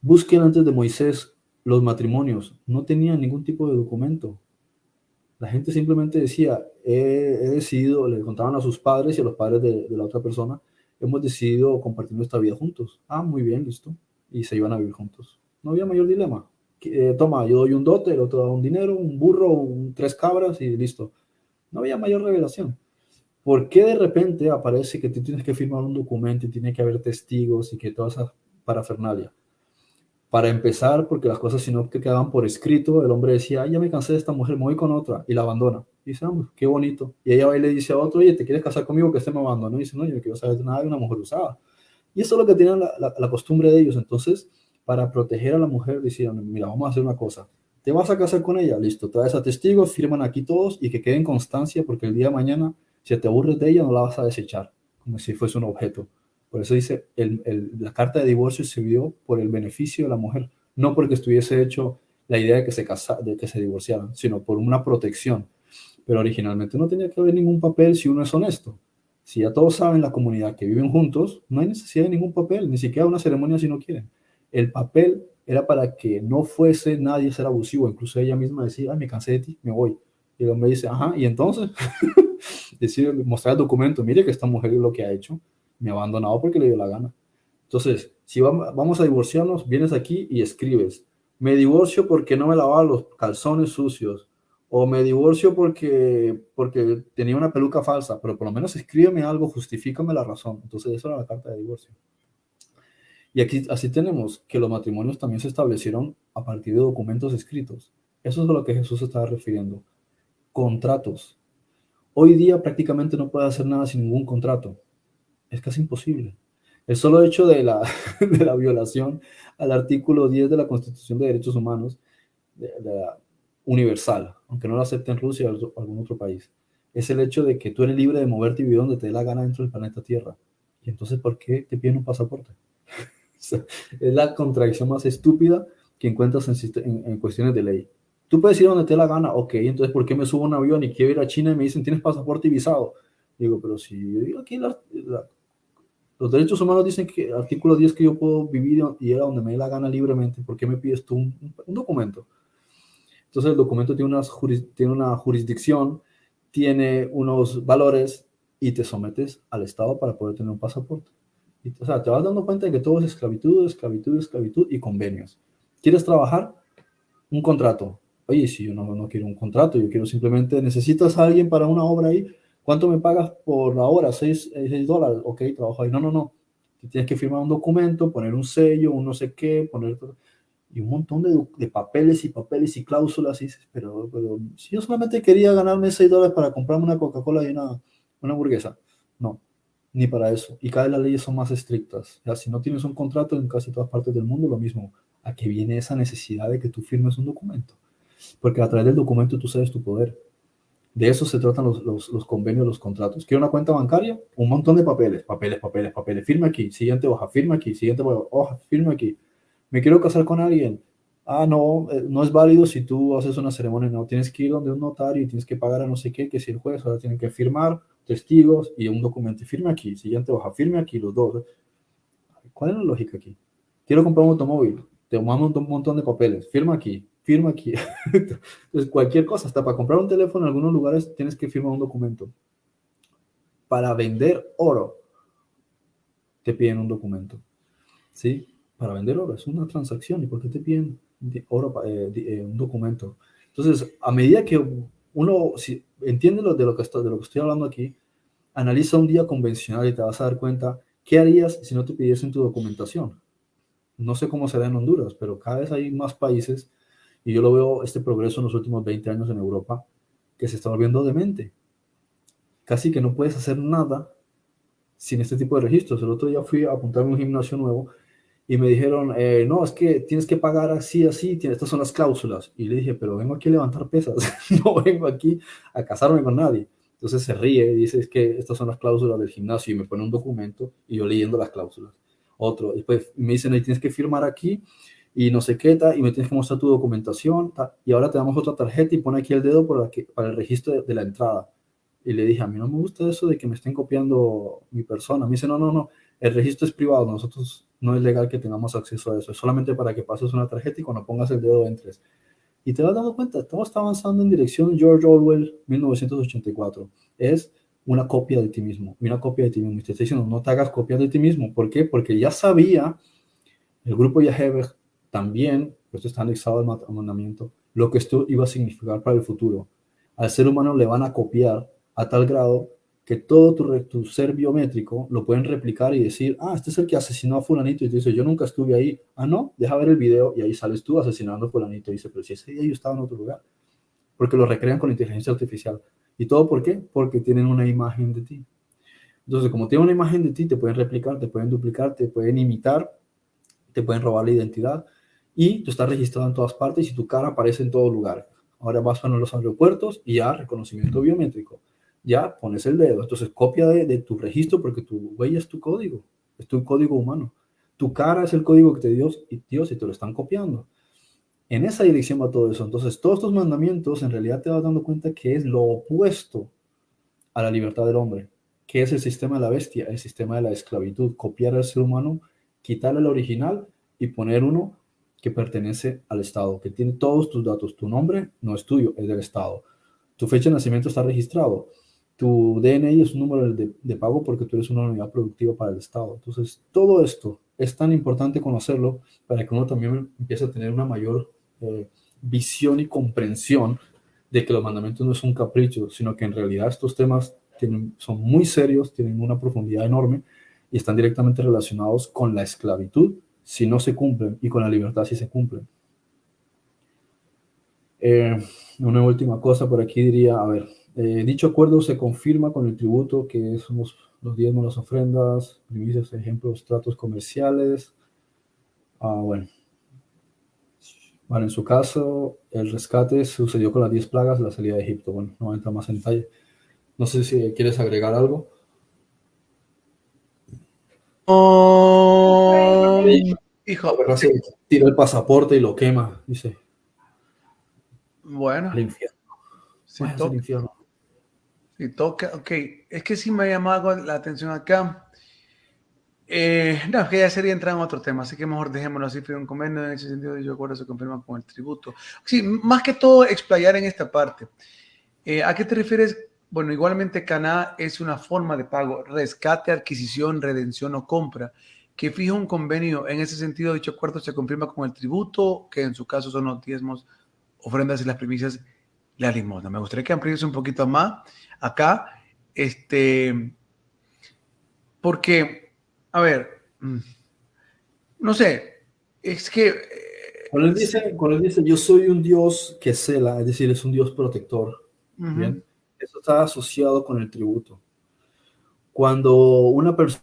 Busquen antes de Moisés los matrimonios. No tenían ningún tipo de documento. La gente simplemente decía, he decidido, le contaban a sus padres y a los padres de la otra persona, hemos decidido compartir nuestra vida juntos. Ah, muy bien, listo. Y se iban a vivir juntos. No había mayor dilema. Toma, yo doy un dote, el otro da un dinero, un burro, tres cabras y listo. No había mayor revelación. ¿Por qué de repente aparece que tú tienes que firmar un documento y tiene que haber testigos y que toda esa parafernalia? Para empezar, porque las cosas si no que quedaban por escrito, el hombre decía, ay, ya me cansé de esta mujer, me voy con otra, y la abandona. Y dice, ah, qué bonito. Y ella va y le dice a otro, oye, ¿te quieres casar conmigo que este me abandonó? Y dice, no, yo no quiero saber nada de una mujer usada. Y eso es lo que tienen la costumbre de ellos. Entonces, para proteger a la mujer, decían, mira, vamos a hacer una cosa. ¿Te vas a casar con ella? Listo, traes a testigos, firman aquí todos y que quede en constancia porque el día de mañana, si te aburres de ella, no la vas a desechar, como si fuese un objeto. Por eso dice, la carta de divorcio se dio por el beneficio de la mujer, no porque estuviese hecho la idea de que se divorciaran, sino por una protección. Pero originalmente no tenía que haber ningún papel si uno es honesto. Si ya todos saben la comunidad que viven juntos, no hay necesidad de ningún papel, ni siquiera una ceremonia si no quieren. El papel era para que no fuese nadie a ser abusivo. Incluso ella misma decía, ay, me cansé de ti, me voy. Y el hombre dice, ajá, y entonces, decir, mostrar el documento, mire que esta mujer es lo que ha hecho, me ha abandonado porque le dio la gana. Entonces, si vamos a divorciarnos, vienes aquí y escribes, me divorcio porque no me lavaba los calzones sucios, o me divorcio porque tenía una peluca falsa, pero por lo menos escríbeme algo, justifícame la razón. Entonces, eso era la carta de divorcio. Y aquí así tenemos que los matrimonios también se establecieron a partir de documentos escritos. Eso es a lo que Jesús se estaba refiriendo. Contratos. Hoy día prácticamente no puedes hacer nada sin ningún contrato. Es casi imposible. El solo hecho de la, de la violación al artículo 10 de la Constitución de Derechos Humanos de la universal, aunque no lo acepte en Rusia o algún otro país, es el hecho de que tú eres libre de moverte y vivir donde te dé la gana dentro del planeta Tierra. Y entonces, ¿por qué te piden un pasaporte? O sea, es la contradicción más estúpida que encuentras en cuestiones de ley. Tú puedes ir donde te dé la gana, ok, entonces ¿por qué me subo a un avión y quiero ir a China y me dicen tienes pasaporte y visado? Digo, pero si aquí los derechos humanos dicen que el artículo 10 que yo puedo vivir y ir a donde me dé la gana libremente, ¿por qué me pides tú un documento? Entonces el documento tiene una jurisdicción, tiene unos valores y te sometes al Estado para poder tener un pasaporte. O sea, te vas dando cuenta de que todo es esclavitud, esclavitud, esclavitud y convenios. ¿Quieres trabajar? Un contrato. Oye, si yo no quiero un contrato, yo quiero simplemente, necesitas a alguien para una obra ahí, ¿cuánto me pagas por la hora? $6. Ok, trabajo ahí. No, no, no. Tienes que firmar un documento, poner un sello, un no sé qué, poner y un montón de papeles y papeles y cláusulas. Y dices, pero si yo solamente quería ganarme $6 para comprarme una Coca-Cola y una hamburguesa. No, ni para eso. Y cada vez las leyes son más estrictas. O sea, si no tienes un contrato en casi todas partes del mundo, lo mismo. ¿A qué viene esa necesidad de que tú firmes un documento? Porque a través del documento tú sabes tu poder. De eso se tratan los convenios, los contratos. ¿Quiero una cuenta bancaria? Un montón de papeles, papeles, papeles, papeles. Firma aquí, siguiente hoja, firma aquí, siguiente hoja, firma aquí. Me quiero casar con alguien. Ah, no, no es válido si tú haces una ceremonia, no. Tienes que ir donde un notario y tienes que pagar a no sé qué, que si el juez, ahora tienen que firmar testigos y un documento. Firme aquí, siguiente hoja, firme aquí, los dos. ¿Cuál es la lógica aquí? Quiero comprar un automóvil, te mando un montón de papeles, firma aquí, firma aquí. Entonces, cualquier cosa, hasta para comprar un teléfono en algunos lugares tienes que firmar un documento. Para vender oro, te piden un documento. ¿Sí? Para vender oro, es una transacción. ¿Y por qué te piden oro, un documento? Entonces, a medida que uno entiende de lo que estoy hablando aquí, analiza un día convencional y te vas a dar cuenta qué harías si no te pidiesen tu documentación. No sé cómo será en Honduras, pero cada vez hay más países, y yo lo veo este progreso en los últimos 20 años en Europa, que se está volviendo demente. Casi que no puedes hacer nada sin este tipo de registros. El otro día fui a apuntarme a un gimnasio nuevo y me dijeron, no, es que tienes que pagar así, así, estas son las cláusulas. Y le dije, pero vengo aquí a levantar pesas, no vengo aquí a casarme con nadie. Entonces se ríe y dice, es que estas son las cláusulas del gimnasio y me pone un documento y yo leyendo las cláusulas. Otro, después me dicen, tienes que firmar aquí y no sé qué, y me tienes que mostrar tu documentación, y ahora te damos otra tarjeta y pone aquí el dedo para el registro de la entrada. Y le dije, a mí no me gusta eso de que me estén copiando mi persona. Me dice, no, no, no, el registro es privado, nosotros no es legal que tengamos acceso a eso, es solamente para que pases una tarjeta y cuando pongas el dedo entres. Y te vas dando cuenta, todo está avanzando en dirección George Orwell 1984. Es una copia de ti mismo, una copia de ti mismo. Y te estoy diciendo, no te hagas copias de ti mismo. ¿Por qué? Porque ya sabía el grupo Yaheber también, esto está anexado al mandamiento, lo que esto iba a significar para el futuro. Al ser humano le van a copiar a tal grado que todo tu ser biométrico lo pueden replicar y decir, ah, este es el que asesinó a fulanito, y te dice, yo nunca estuve ahí. Ah, no, deja ver el video, y ahí sales tú asesinando a fulanito, y dice, pero si ese día yo estaba en otro lugar, porque lo recrean con inteligencia artificial. ¿Y todo por qué? Porque tienen una imagen de ti. Entonces, como tienen una imagen de ti, te pueden replicar, te pueden duplicar, te pueden imitar, te pueden robar la identidad, y tú estás registrado en todas partes y tu cara aparece en todo lugar. Ahora vas a los aeropuertos y ya reconocimiento biométrico. Ya pones el dedo. Entonces copia de tu registro porque tu huella es tu código. Es tu código humano. Tu cara es el código que te dio Dios y te lo están copiando. En esa dirección va todo eso. Entonces todos estos mandamientos en realidad te vas dando cuenta que es lo opuesto a la libertad del hombre, que es el sistema de la bestia, el sistema de la esclavitud, copiar al ser humano, quitarle el original y poner uno que pertenece al Estado, que tiene todos tus datos. Tu nombre no es tuyo, es del Estado. Tu fecha de nacimiento está registrado. Tu DNI es un número de pago porque tú eres una unidad productiva para el Estado. Entonces, todo esto es tan importante conocerlo para que uno también empiece a tener una mayor visión y comprensión de que los mandamientos no es un capricho, sino que en realidad estos temas son muy serios, tienen una profundidad enorme y están directamente relacionados con la esclavitud si no se cumplen y con la libertad si se cumplen. Una última cosa por aquí diría, a ver, dicho acuerdo se confirma con el tributo que son los diezmos, las ofrendas, primicias, ejemplos, tratos comerciales. Bueno, vale, en su caso, el rescate sucedió con las 10 plagas de la salida de Egipto. Bueno, no entra más en detalle. No sé si quieres agregar algo.
Hijo,
La se tira el pasaporte y lo quema, dice,
bueno,
al infierno.
si
Bueno, es el
toca,
infierno.
si toca, ok, es que sí me ha llamado la atención acá. No, es que ya sería entrar en otro tema, así que mejor dejémoslo así, fue un convenio en ese sentido, yo acuerdo se confirma con el tributo. Sí, más que todo explayar en esta parte. ¿A qué te refieres? Bueno, igualmente Caná es una forma de pago, rescate, adquisición, redención o compra, que fija un convenio. En ese sentido, dicho acuerdo se confirma con el tributo, que en su caso son los diezmos, ofrendas y las primicias, la limosna. Me gustaría que amplíes un poquito más acá, porque, a ver, no sé, es que
Cuando él dice, yo soy un Dios que cela, es decir, es un Dios protector,
ujú,
¿bien? Eso está asociado con el tributo. Cuando una persona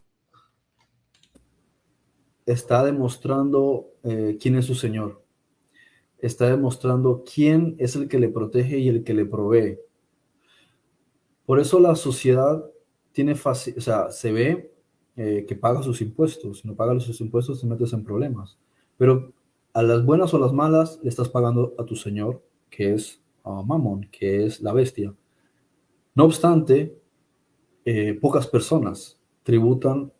está demostrando quién es su Señor, está demostrando quién es el que le protege y el que le provee. Por eso la sociedad tiene fácil, o sea, se ve que paga sus impuestos. Si no pagas sus impuestos, te metes en problemas. Pero a las buenas o las malas, le estás pagando a tu Señor, que es Mamón, que es la bestia. No obstante, pocas personas tributan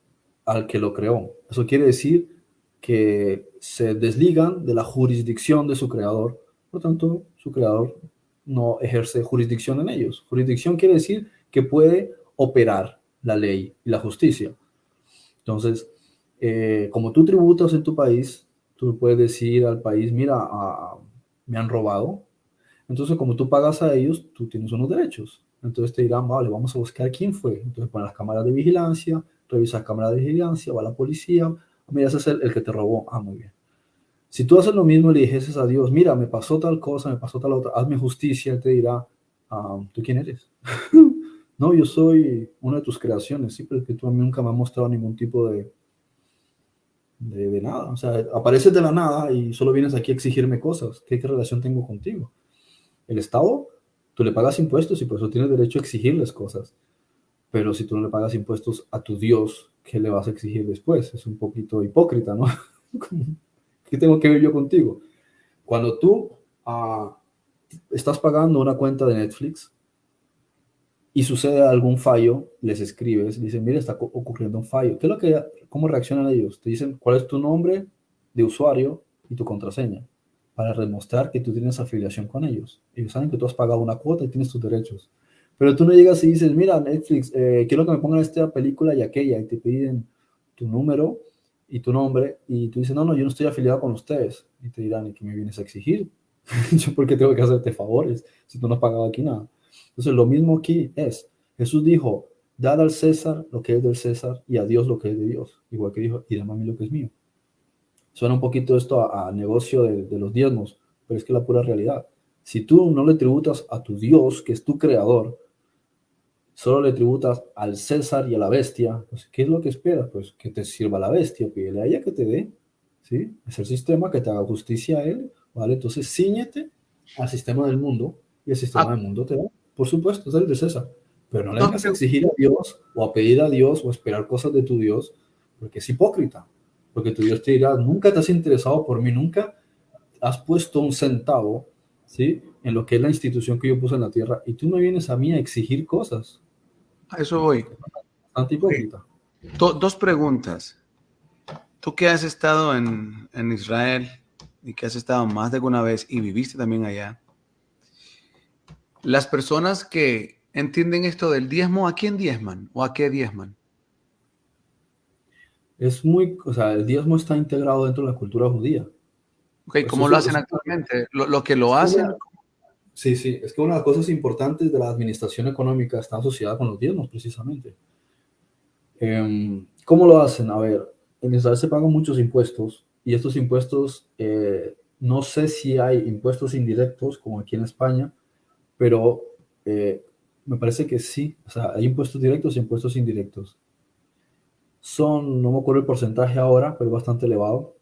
al que lo creó. Eso quiere decir que se desligan de la jurisdicción de su creador. Por tanto, su creador no ejerce jurisdicción en ellos. Jurisdicción quiere decir que puede operar la ley y la justicia. Entonces, como tú tributas en tu país, tú puedes decir al país, mira, me han robado, entonces, como tú pagas a ellos, tú tienes unos derechos. Entonces te dirán, vale, vamos a buscar quién fue. Entonces ponen las cámaras de vigilancia, revisas cámaras de vigilancia, va la policía, mira, ese es el que te robó. Muy bien. Si tú haces lo mismo y le dices a Dios, mira, me pasó tal cosa, me pasó tal otra, hazme justicia, Él te dirá, ¿tú quién eres? No, yo soy una de tus creaciones, sí, pero es que tú a mí nunca me has mostrado ningún tipo de nada. O sea, apareces de la nada y solo vienes aquí a exigirme cosas. ¿Qué relación tengo contigo? El Estado, tú le pagas impuestos y por eso tienes derecho a exigirles cosas. Pero si tú no le pagas impuestos a tu Dios, ¿qué le vas a exigir después? Es un poquito hipócrita, ¿no? ¿Qué tengo que ver yo contigo? Cuando tú estás pagando una cuenta de Netflix y sucede algún fallo, les escribes, dicen, mira, está ocurriendo un fallo. ¿Qué es lo que, cómo reaccionan ellos? Te dicen, ¿cuál es tu nombre de usuario y tu contraseña? Para demostrar que tú tienes afiliación con ellos. Ellos saben que tú has pagado una cuota y tienes tus derechos. Pero tú no llegas y dices, mira, Netflix, quiero que me pongan esta película y aquella, y te piden tu número y tu nombre, y tú dices, no, no, yo no estoy afiliado con ustedes. Y te dirán, ¿y qué me vienes a exigir? ¿Yo por qué tengo que hacerte favores si tú no has pagado aquí nada? Entonces, lo mismo aquí es, Jesús dijo, dad al César lo que es del César y a Dios lo que es de Dios. Igual que dijo, y dame a mí lo que es mío. Suena un poquito esto a negocio de los diezmos, pero es que es la pura realidad. Si tú no le tributas a tu Dios, que es tu creador, solo le tributas al César y a la bestia, pues, ¿qué es lo que esperas? Pues que te sirva la bestia, pídele a ella que te dé, ¿sí? Es el sistema que te haga justicia a él, ¿vale? Entonces, ciñete al sistema del mundo y el sistema
ah,
del mundo te da. Por supuesto, es el de César, pero no le
dos,
vengas a exigir a Dios o a pedir a Dios o a esperar cosas de tu Dios, porque es hipócrita. Porque tu Dios te dirá, nunca te has interesado por mí, nunca has puesto un centavo, ¿sí? En lo que es la institución que yo puse en la tierra, y tú me vienes a mí a exigir cosas.
a eso voy.
Bastante
Okay.
hipócrita.
Dos preguntas. Tú que has estado en Israel y que has estado más de alguna vez y viviste también allá, las personas que entienden esto del diezmo, ¿a quién diezman o a qué diezman?
Es muy, o sea, el diezmo está integrado dentro de la cultura judía.
Okay,
Eso
¿cómo
es,
lo hacen actualmente? Lo que lo hacen,
sí, sí, es que una de las cosas importantes de la administración económica está asociada con los diezmos, precisamente. ¿Cómo lo hacen? A ver, en Israel se pagan muchos impuestos y estos impuestos No sé si hay impuestos indirectos como aquí en España, pero me parece que sí. O sea, hay impuestos directos y impuestos indirectos. No me acuerdo el porcentaje ahora, pero es bastante elevado,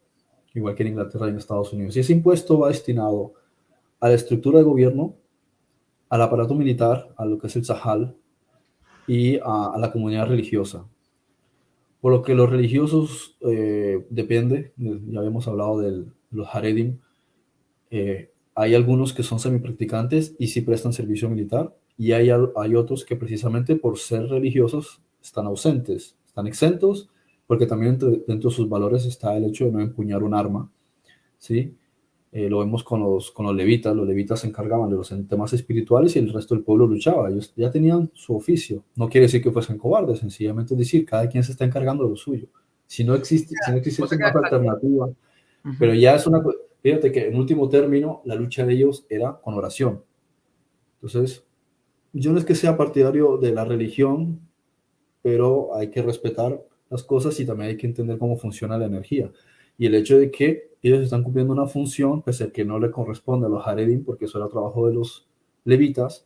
igual que en Inglaterra y en Estados Unidos. Y ese impuesto va destinado a la estructura de gobierno, al aparato militar, a lo que es el Sahal, y a la comunidad religiosa. Por lo que los religiosos depende, ya habíamos hablado de los Haredim, hay algunos que son semipracticantes y sí prestan servicio militar, y hay otros que precisamente por ser religiosos están ausentes, están exentos, porque también dentro de sus valores está el hecho de no empuñar un arma, ¿sí? Lo vemos con los levitas se encargaban de los temas espirituales y el resto del pueblo luchaba, ellos ya tenían su oficio, no quiere decir que fuesen cobardes, sencillamente es decir, cada quien se está encargando de lo suyo. Si no
O
existiese
sea que
más alternativa, pero
ujú.
ya fíjate que en último término la lucha de ellos era con oración. Entonces, yo no es que sea partidario de la religión, pero hay que respetar las cosas y también hay que entender cómo funciona la energía. Y el hecho de que ellos están cumpliendo una función, pese a que no le corresponde a los Haredim, porque eso era trabajo de los levitas,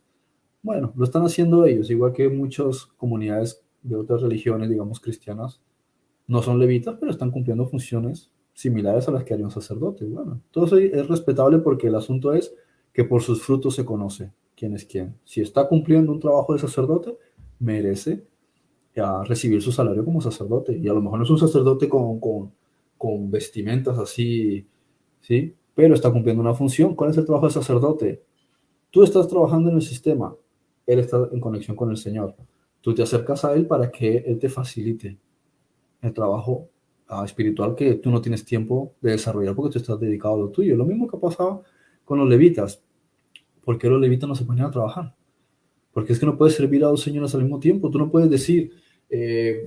bueno, lo están haciendo ellos, igual que muchas comunidades de otras religiones, digamos cristianas, no son levitas, pero están cumpliendo funciones similares a las que haría un sacerdote. Bueno, todo eso es respetable porque el asunto es que por sus frutos se conoce quién es quién. Si está cumpliendo un trabajo de sacerdote, merece recibir su salario como sacerdote. Y a lo mejor no es un sacerdote con vestimentas así, ¿sí? Pero está cumpliendo una función. ¿Cuál es el trabajo del sacerdote? Tú estás trabajando en el sistema, él está en conexión con el Señor. Tú te acercas a él para que él te facilite el trabajo espiritual que tú no tienes tiempo de desarrollar porque tú estás dedicado a lo tuyo. Lo mismo que pasaba con los levitas. ¿Por qué los levitas no se ponían a trabajar? Porque es que no puedes servir a dos señores al mismo tiempo. Tú no puedes decir,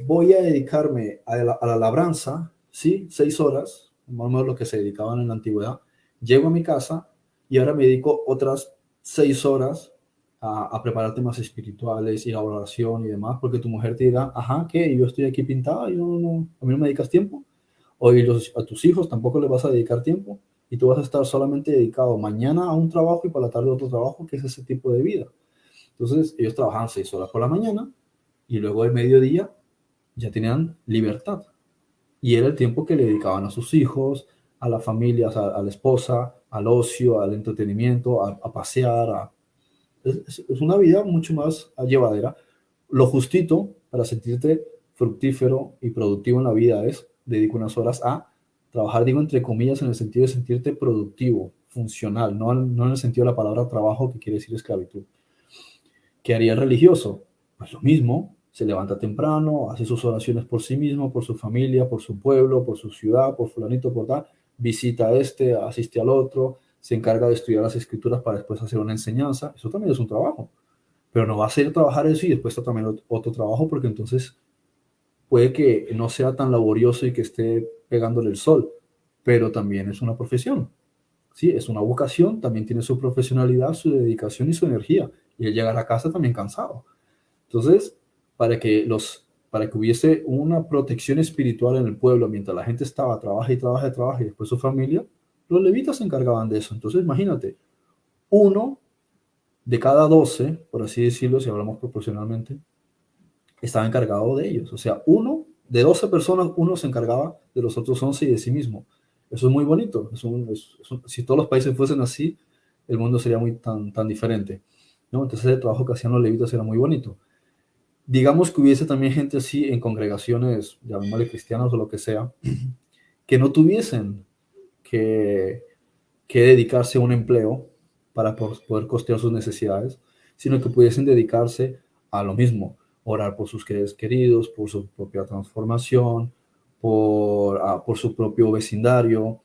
voy a dedicarme a la labranza, ¿sí? 6 horas, más o menos lo que se dedicaban en la antigüedad. Llego a mi casa y ahora me dedico otras 6 horas a preparar temas espirituales y la oración y demás, porque tu mujer te dirá, ajá, ¿qué? Yo estoy aquí pintada, a mí no me dedicas tiempo. O a tus hijos tampoco les vas a dedicar tiempo y tú vas a estar solamente dedicado mañana a un trabajo y por la tarde a otro trabajo, que es ese tipo de vida. Entonces, ellos trabajaban 6 horas por la mañana y luego el mediodía ya tenían libertad. Y era el tiempo que le dedicaban a sus hijos, a la familia, a la esposa, al ocio, al entretenimiento, a pasear. Es una vida mucho más llevadera. Lo justito para sentirte fructífero y productivo en la vida es dedicar unas horas a trabajar, digo entre comillas, en el sentido de sentirte productivo, funcional, no en el sentido de la palabra trabajo que quiere decir esclavitud. ¿Qué haría el religioso? Pues lo mismo, se levanta temprano, hace sus oraciones por sí mismo, por su familia, por su pueblo, por su ciudad, por fulanito, por tal, visita a este, asiste al otro, se encarga de estudiar las escrituras para después hacer una enseñanza. Eso también es un trabajo, pero no va a ser trabajar eso y después también otro trabajo, porque entonces puede que no sea tan laborioso y que esté pegándole el sol, pero también es una profesión. Sí, es una vocación, también tiene su profesionalidad, su dedicación y su energía. Y él llega a la casa también cansado. Entonces, para que hubiese una protección espiritual en el pueblo mientras la gente estaba, trabaja y después su familia, los levitas se encargaban de eso. Entonces, imagínate, uno de cada 12, por así decirlo, si hablamos proporcionalmente, estaba encargado de ellos. O sea, uno de 12 personas, uno se encargaba de los otros 11 y de sí mismo. Eso es muy bonito. Si todos los países fuesen así, el mundo sería muy tan diferente, ¿no? Entonces el trabajo que hacían los levitas era muy bonito. Digamos que hubiese también gente así en congregaciones, llamémosle cristianas o lo que sea, que no tuviesen que, que dedicarse a un empleo para poder costear sus necesidades, sino que pudiesen dedicarse a lo mismo, orar por sus seres queridos, por su propia transformación, por su propio vecindario,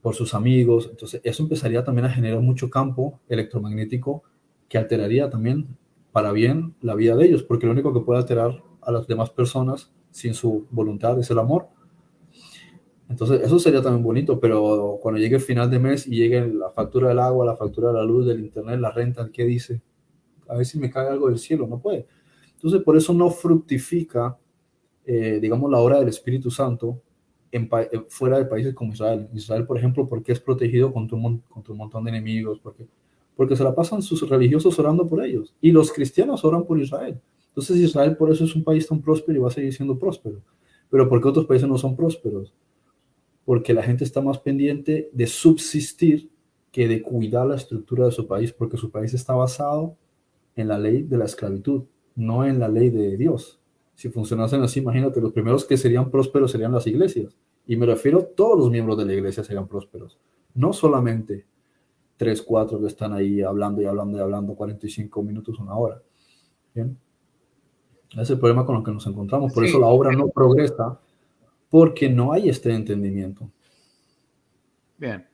por sus amigos. Entonces, eso empezaría también a generar mucho campo electromagnético que alteraría también para bien la vida de ellos, porque lo único que puede alterar a las demás personas sin su voluntad es el amor. Entonces, eso sería también bonito, pero cuando llegue el final de mes y llegue la factura del agua, la factura de la luz, del internet, la renta, ¿qué dice? A ver si me cae algo del cielo, no puede. Entonces, por eso no fructifica, digamos, la obra del Espíritu Santo fuera de países como Israel. Israel, por ejemplo, ¿por qué es protegido contra contra un montón de enemigos? Porque se la pasan sus religiosos orando por ellos. Y los cristianos oran por Israel. Entonces Israel por eso es un país tan próspero y va a seguir siendo próspero. Pero ¿por qué otros países no son prósperos? Porque la gente está más pendiente de subsistir que de cuidar la estructura de su país, porque su país está basado en la ley de la esclavitud, no en la ley de Dios. Si funcionasen así, imagínate, los primeros que serían prósperos serían las iglesias. Y me refiero a todos los miembros de la iglesia serían prósperos. No solamente 3, 4 que están ahí hablando y hablando y hablando 45 minutos, una hora. ¿Bien? Ese es el problema con el que nos encontramos. Por eso
Sí,
la obra no progresa, porque no hay este entendimiento.
bien.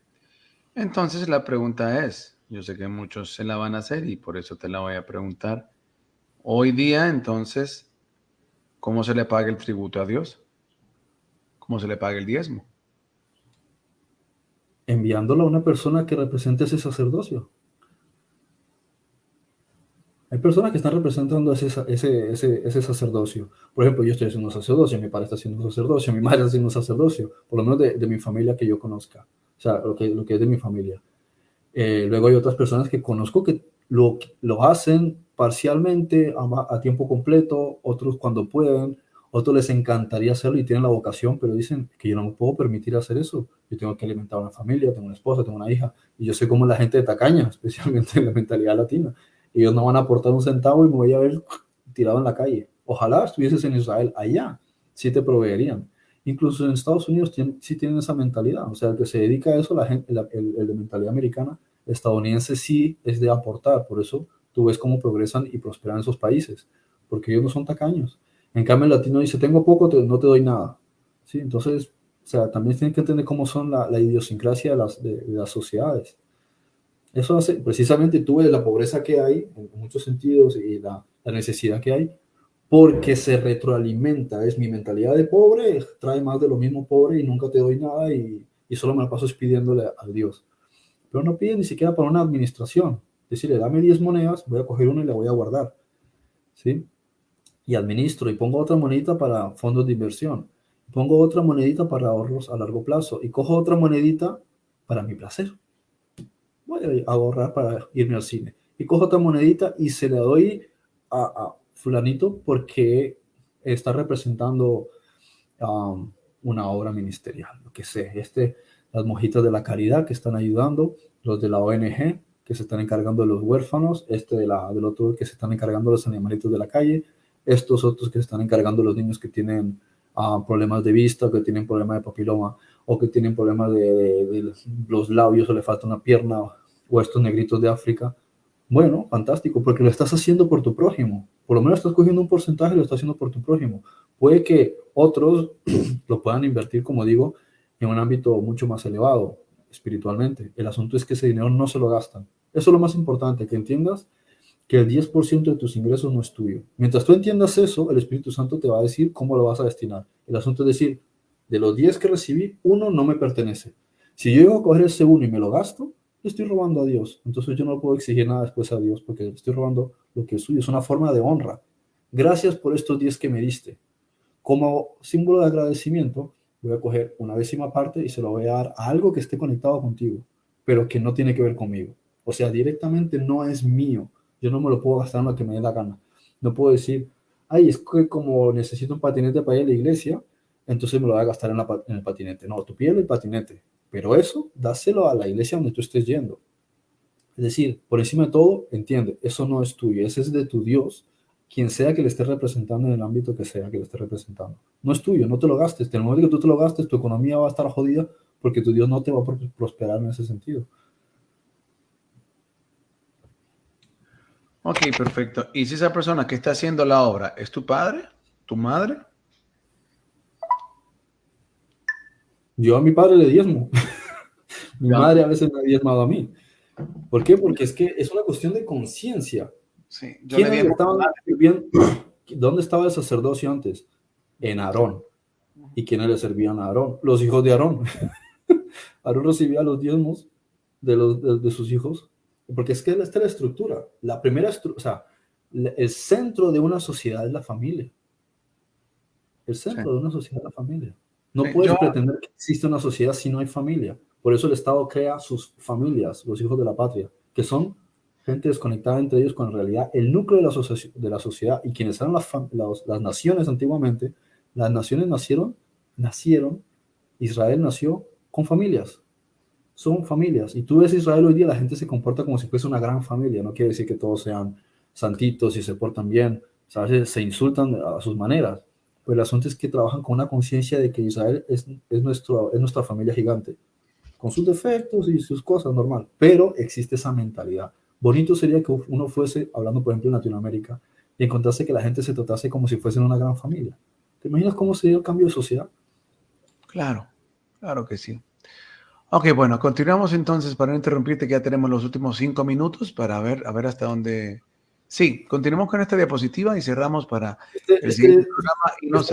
Entonces la pregunta es, yo sé que muchos se la van a hacer y por eso te la voy a preguntar. Hoy día, entonces, ¿cómo se le paga el tributo a Dios? ¿Cómo se le paga el diezmo?
Enviándolo a una persona que represente ese sacerdocio. Hay personas que están representando ese sacerdocio. Por ejemplo, yo estoy haciendo un sacerdocio, mi padre está haciendo un sacerdocio, mi madre está haciendo un sacerdocio, por lo menos de mi familia que yo conozca, o sea, lo que es de mi familia. Luego hay otras personas que conozco que lo hacen parcialmente, a tiempo completo, otros cuando pueden, otros les encantaría hacerlo y tienen la vocación, pero dicen que yo no me puedo permitir hacer eso. Yo tengo que alimentar a una familia, tengo una esposa, tengo una hija, y yo sé cómo la gente de tacaña, especialmente en la mentalidad latina. Ellos no van a aportar un centavo y me voy a ver tirado en la calle. Ojalá estuvieses en Israel, allá sí te proveerían. Incluso en Estados Unidos sí tienen esa mentalidad. O sea, el que se dedica a eso, la gente, el de mentalidad americana, estadounidense sí es de aportar. Por eso tú ves cómo progresan y prosperan esos países, porque ellos no son tacaños. En cambio, el latino dice, tengo poco, no te doy nada. ¿Sí? Entonces, o sea, también tienen que entender cómo son la idiosincrasia de las sociedades. Eso hace, precisamente tú ves la pobreza que hay, en muchos sentidos, y la necesidad que hay, porque se retroalimenta. Es mi mentalidad de pobre, trae más de lo mismo pobre y nunca te doy nada y solo me la paso pidiéndole a Dios. Pero no pide ni siquiera para una administración. Decirle, dame 10 monedas, voy a coger una y la voy a guardar. ¿Sí? Y administro y pongo otra monedita para fondos de inversión. Pongo otra monedita para ahorros a largo plazo y cojo otra monedita para mi placer. Voy a ahorrar para irme al cine. Y cojo otra monedita y se la doy a fulanito porque está representando una obra ministerial, lo que sé. Las monjitas de la caridad que están ayudando, los de la ONG que se están encargando de los huérfanos, del otro que se están encargando de los animalitos de la calle, estos otros que se están encargando de los niños que tienen problemas de vista, que tienen problemas de papiloma, o que tienen problemas de los labios o le falta una pierna, o estos negritos de África. Bueno, fantástico, porque lo estás haciendo por tu prójimo. Por lo menos estás cogiendo un porcentaje y lo estás haciendo por tu prójimo. Puede que otros lo puedan invertir, como digo, en un ámbito mucho más elevado, espiritualmente. El asunto es que ese dinero no se lo gastan. Eso es lo más importante, que entiendas que el 10% de tus ingresos no es tuyo. Mientras tú entiendas eso, el Espíritu Santo te va a decir cómo lo vas a destinar. El asunto es decir, de los 10 que recibí, uno no me pertenece. Si yo llego a coger ese uno y me lo gasto, le estoy robando a Dios. Entonces yo no puedo exigir nada después a Dios porque le estoy robando lo que es suyo. Es una forma de honra. Gracias por estos 10 que me diste. Como símbolo de agradecimiento, voy a coger una décima parte y se lo voy a dar a algo que esté conectado contigo, pero que no tiene que ver conmigo. O sea, directamente no es mío. Yo no me lo puedo gastar en lo que me dé la gana. No puedo decir, ay, es que como necesito un patinete para ir a la iglesia, entonces me lo voy a gastar en el patinete. No, tú pídele el patinete, pero eso, dáselo a la iglesia donde tú estés yendo. Es decir, por encima de todo, entiende, eso no es tuyo, ese es de tu Dios, quien sea que le esté representando en el ámbito que sea que le esté representando. No es tuyo, no te lo gastes. En el momento que tú te lo gastes, tu economía va a estar jodida porque tu Dios no te va a prosperar en ese sentido.
Ok, perfecto. ¿Y si esa persona que está haciendo la obra es tu padre, tu madre?
Yo a mi padre le diezmo. Mi
Ya.
madre a veces me ha diezmado a mí. ¿Por qué? Porque es que es una cuestión de conciencia.
Sí, yo le
¿Quiénes le
diezmo.
estaban sirviendo? ¿Dónde estaba el sacerdocio antes? En Aarón. ¿Y quiénes le servían a Aarón? Los hijos de Aarón. Aarón recibía los diezmos de sus hijos, porque es que esta es la estructura. La primera o sea, el centro de una sociedad es la familia. El
Sí.
centro de una sociedad es la familia. No puedes pretender que existe una sociedad si no hay familia. Por eso el Estado crea sus familias, los hijos de la patria, que son gente desconectada entre ellos con en realidad el núcleo de la sociedad, y quienes eran las naciones antiguamente. Las naciones nacieron, Israel nació con familias, son familias. Y tú ves Israel hoy día, la gente se comporta como si fuese una gran familia. No quiere decir que todos sean santitos y se portan bien. O sea, a veces se insultan a sus maneras. Pero el asunto es que trabajan con una conciencia de que Israel es nuestra familia gigante, con sus defectos y sus cosas, normal. Pero existe esa mentalidad. Bonito sería que uno fuese, hablando por ejemplo en Latinoamérica, y encontrase que la gente se tratase como si fuesen una gran familia. ¿Te imaginas cómo sería el cambio de sociedad?
Claro, claro que sí. Ok, bueno, continuamos entonces para no interrumpirte, que ya tenemos los últimos 5 minutos para ver, a ver hasta dónde. Sí, continuamos con esta diapositiva y cerramos para el siguiente programa y nos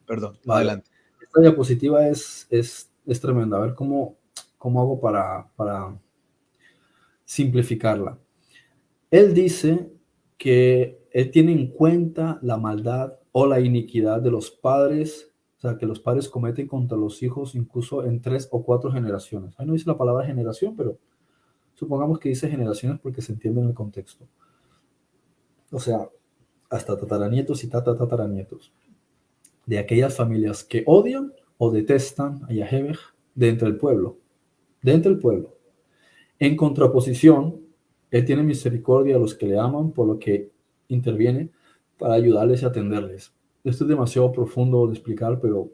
perdón,
vale.
Adelante.
Esta diapositiva es tremenda. A ver cómo hago para simplificarla. Él dice que él tiene en cuenta la maldad o la iniquidad de los padres, o sea, que los padres cometen contra los hijos incluso en 3 o 4 generaciones. Ahí no dice la palabra generación, pero supongamos que dice generaciones porque se entiende en el contexto. O sea, hasta tataranietos y tataranietos. De aquellas familias que odian o detestan a Yahweh de entre el pueblo. De entre el pueblo. En contraposición, él tiene misericordia a los que le aman, por lo que interviene para ayudarles y atenderles. Esto es demasiado profundo de explicar, pero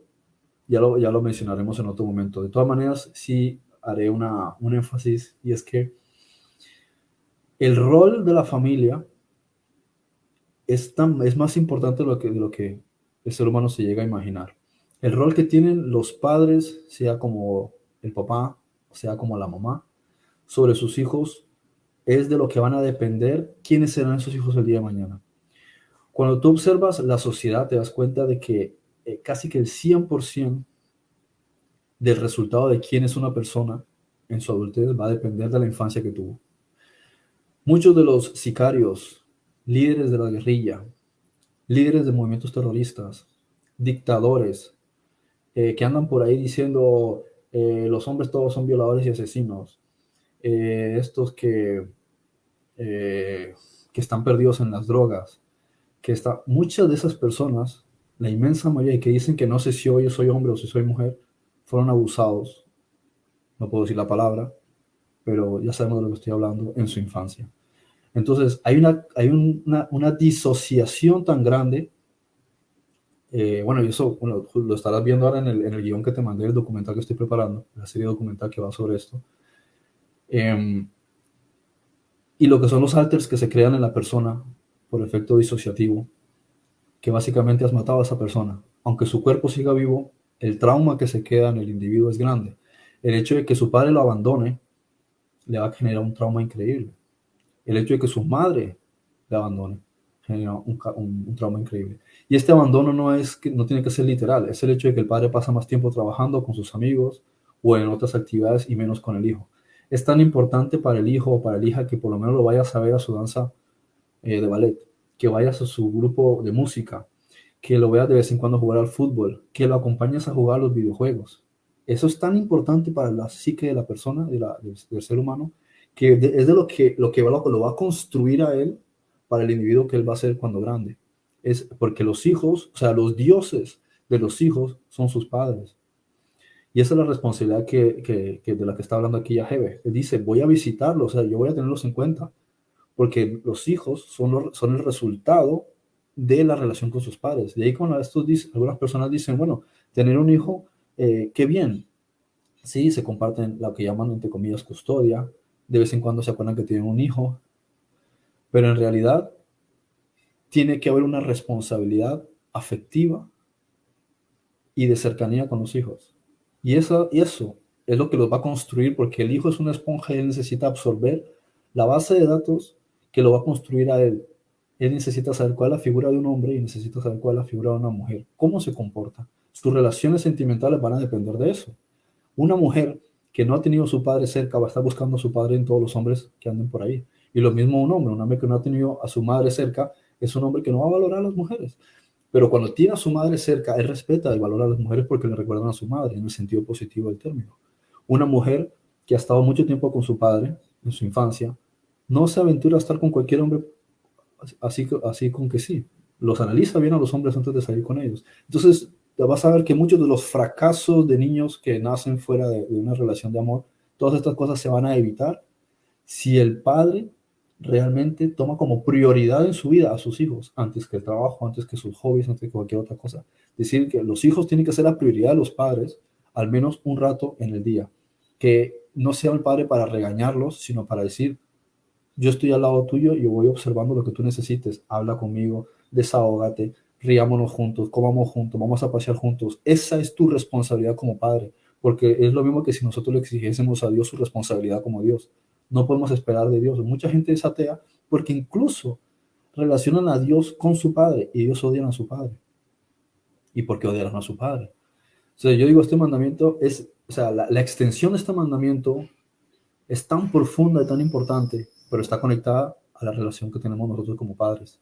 ya lo mencionaremos en otro momento. De todas maneras, sí haré un énfasis, y es que el rol de la familia es más importante de lo que el ser humano se llega a imaginar. El rol que tienen los padres, sea como el papá, sea como la mamá, sobre sus hijos, es de lo que van a depender quiénes serán esos hijos el día de mañana. Cuando tú observas la sociedad, te das cuenta de que casi que el 100% del resultado de quién es una persona en su adultez va a depender de la infancia que tuvo. Muchos de los sicarios, líderes de la guerrilla, líderes de movimientos terroristas, dictadores, que andan por ahí diciendo los hombres todos son violadores y asesinos, estos que están perdidos en las drogas, muchas de esas personas, la inmensa mayoría que dicen que no sé si hoy yo soy hombre o si soy mujer, fueron abusados, no puedo decir la palabra, pero ya sabemos de lo que estoy hablando, en su infancia. Entonces, hay una disociación tan grande. Bueno, y eso lo estarás viendo ahora en el guión que te mandé, el documental que estoy preparando, la serie documental que va sobre esto. Y lo que son los alters que se crean en la persona por efecto disociativo, que básicamente has matado a esa persona. Aunque su cuerpo siga vivo, el trauma que se queda en el individuo es grande. El hecho de que su padre lo abandone le va a generar un trauma increíble. El hecho de que su madre le abandone genera un trauma increíble. Y este abandono no tiene que ser literal, es el hecho de que el padre pasa más tiempo trabajando con sus amigos o en otras actividades y menos con el hijo. Es tan importante para el hijo o para la hija que por lo menos lo vayas a ver a su danza de ballet, que vayas a su grupo de música, que lo veas de vez en cuando jugar al fútbol, que lo acompañes a jugar a los videojuegos. Eso es tan importante para la psique de la persona, del ser humano, que es de lo que lo va a construir a él para el individuo que él va a ser cuando grande. Es porque los hijos, o sea, los dioses de los hijos son sus padres. Y esa es la responsabilidad de la que está hablando aquí Yahweh. Él dice, voy a visitarlos, o sea, yo voy a tenerlos en cuenta, porque los hijos son el resultado de la relación con sus padres. De ahí cuando algunas personas dicen, bueno, tener un hijo, qué bien. Sí, se comparten lo que llaman, entre comillas, custodia. De vez en cuando se acuerdan que tienen un hijo. Pero en realidad tiene que haber una responsabilidad afectiva y de cercanía con los hijos. Y eso es lo que los va a construir, porque el hijo es una esponja y él necesita absorber la base de datos que lo va a construir a él. Él necesita saber cuál es la figura de un hombre y necesita saber cuál es la figura de una mujer. ¿Cómo se comporta? Sus relaciones sentimentales van a depender de eso. Una mujer que no ha tenido a su padre cerca va a estar buscando a su padre en todos los hombres que anden por ahí. Y lo mismo un hombre que no ha tenido a su madre cerca es un hombre que no va a valorar a las mujeres. Pero cuando tiene a su madre cerca, él respeta y valora a las mujeres porque le recuerdan a su madre, en el sentido positivo del término. Una mujer que ha estado mucho tiempo con su padre, en su infancia, no se aventura a estar con cualquier hombre así con que sí. Los analiza bien a los hombres antes de salir con ellos. Entonces, vas a ver que muchos de los fracasos de niños que nacen fuera de una relación de amor, todas estas cosas se van a evitar si el padre realmente toma como prioridad en su vida a sus hijos, antes que el trabajo, antes que sus hobbies, antes que cualquier otra cosa. Es decir, que los hijos tienen que ser la prioridad de los padres, al menos un rato en el día. Que no sea el padre para regañarlos, sino para decir, yo estoy al lado tuyo y yo voy observando lo que tú necesites. Habla conmigo, desahógate, riámonos juntos, comamos juntos, vamos a pasear juntos. Esa es tu responsabilidad como padre, porque es lo mismo que si nosotros le exigiésemos a Dios su responsabilidad como Dios. No podemos esperar de Dios. Mucha gente es atea porque incluso relacionan a Dios con su padre y ellos odian a su padre. ¿Y por qué odian a su padre? O sea, yo digo, este mandamiento es, o sea, la extensión de este mandamiento es tan profunda y tan importante, pero está conectada a la relación que tenemos nosotros como padres.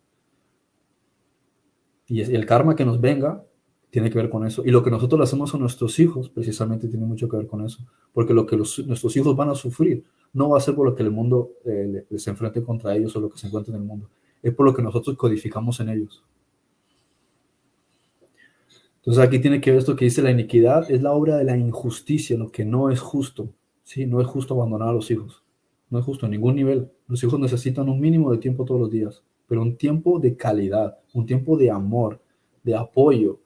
Y el karma que nos venga tiene que ver con eso. Y lo que nosotros le hacemos a nuestros hijos precisamente tiene mucho que ver con eso. Porque lo que nuestros hijos van a sufrir no va a ser por lo que el mundo les enfrente contra ellos o lo que se encuentra en el mundo. Es por lo que nosotros codificamos en ellos. Entonces aquí tiene que ver esto que dice: la iniquidad es la obra de la injusticia, lo que no es justo. ¿Sí? No es justo abandonar a los hijos. No es justo en ningún nivel. Los hijos necesitan un mínimo de tiempo todos los días, pero un tiempo de calidad, un tiempo de amor, de apoyo,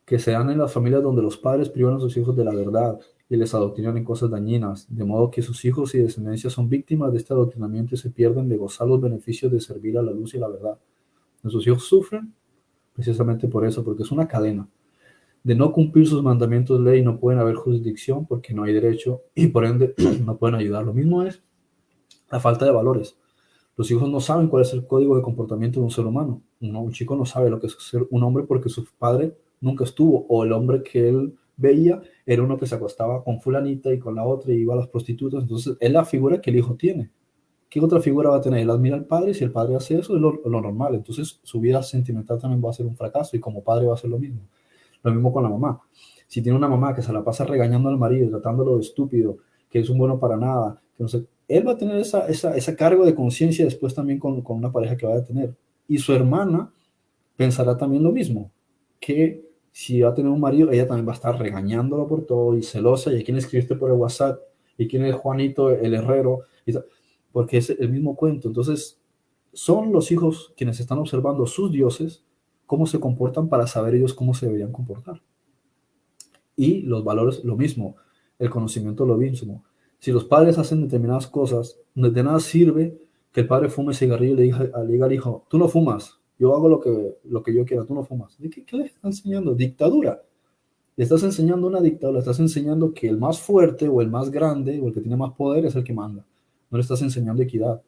que se dan en las familias donde los padres privan a sus hijos de la verdad y les adoctrinan en cosas dañinas, de modo que sus hijos y descendencia son víctimas de este adoctrinamiento y se pierden de gozar los beneficios de servir a la luz y la verdad. Nuestros hijos sufren precisamente por eso, porque es una cadena. De no cumplir sus mandamientos de ley no pueden haber jurisdicción porque no hay derecho y por ende no pueden ayudar. Lo mismo es la falta de valores. Los hijos no saben cuál es el código de comportamiento de un ser humano. Un chico no sabe lo que es ser un hombre porque su padre nunca estuvo, o el hombre que él veía era uno que se acostaba con fulanita y con la otra y iba a las prostitutas. Entonces es la figura que el hijo tiene. ¿Qué otra figura va a tener? Él admira al padre y si el padre hace eso es lo normal. Entonces su vida sentimental también va a ser un fracaso y como padre va a ser lo mismo. Lo mismo con la mamá. Si tiene una mamá que se la pasa regañando al marido, tratándolo de estúpido, que es un bueno para nada, que no sé, él va a tener esa cargo de conciencia después también con una pareja que vaya a tener. Y su hermana pensará también lo mismo, que si va a tener un marido, ella también va a estar regañándolo por todo y celosa, y a quién escribiste por el WhatsApp, y quién es Juanito, el herrero, porque es el mismo cuento. Entonces, son los hijos quienes están observando sus dioses, cómo se comportan para saber ellos cómo se deberían comportar. Y los valores, lo mismo, el conocimiento, lo mismo. Si los padres hacen determinadas cosas, de nada sirve que el padre fume cigarrillo y le diga al hijo, tú no fumas, yo hago lo que yo quiera, tú no fumas. ¿Qué le está enseñando? Dictadura. Le estás enseñando una dictadura, le estás enseñando que el más fuerte o el más grande o el que tiene más poder es el que manda. No le estás enseñando equidad.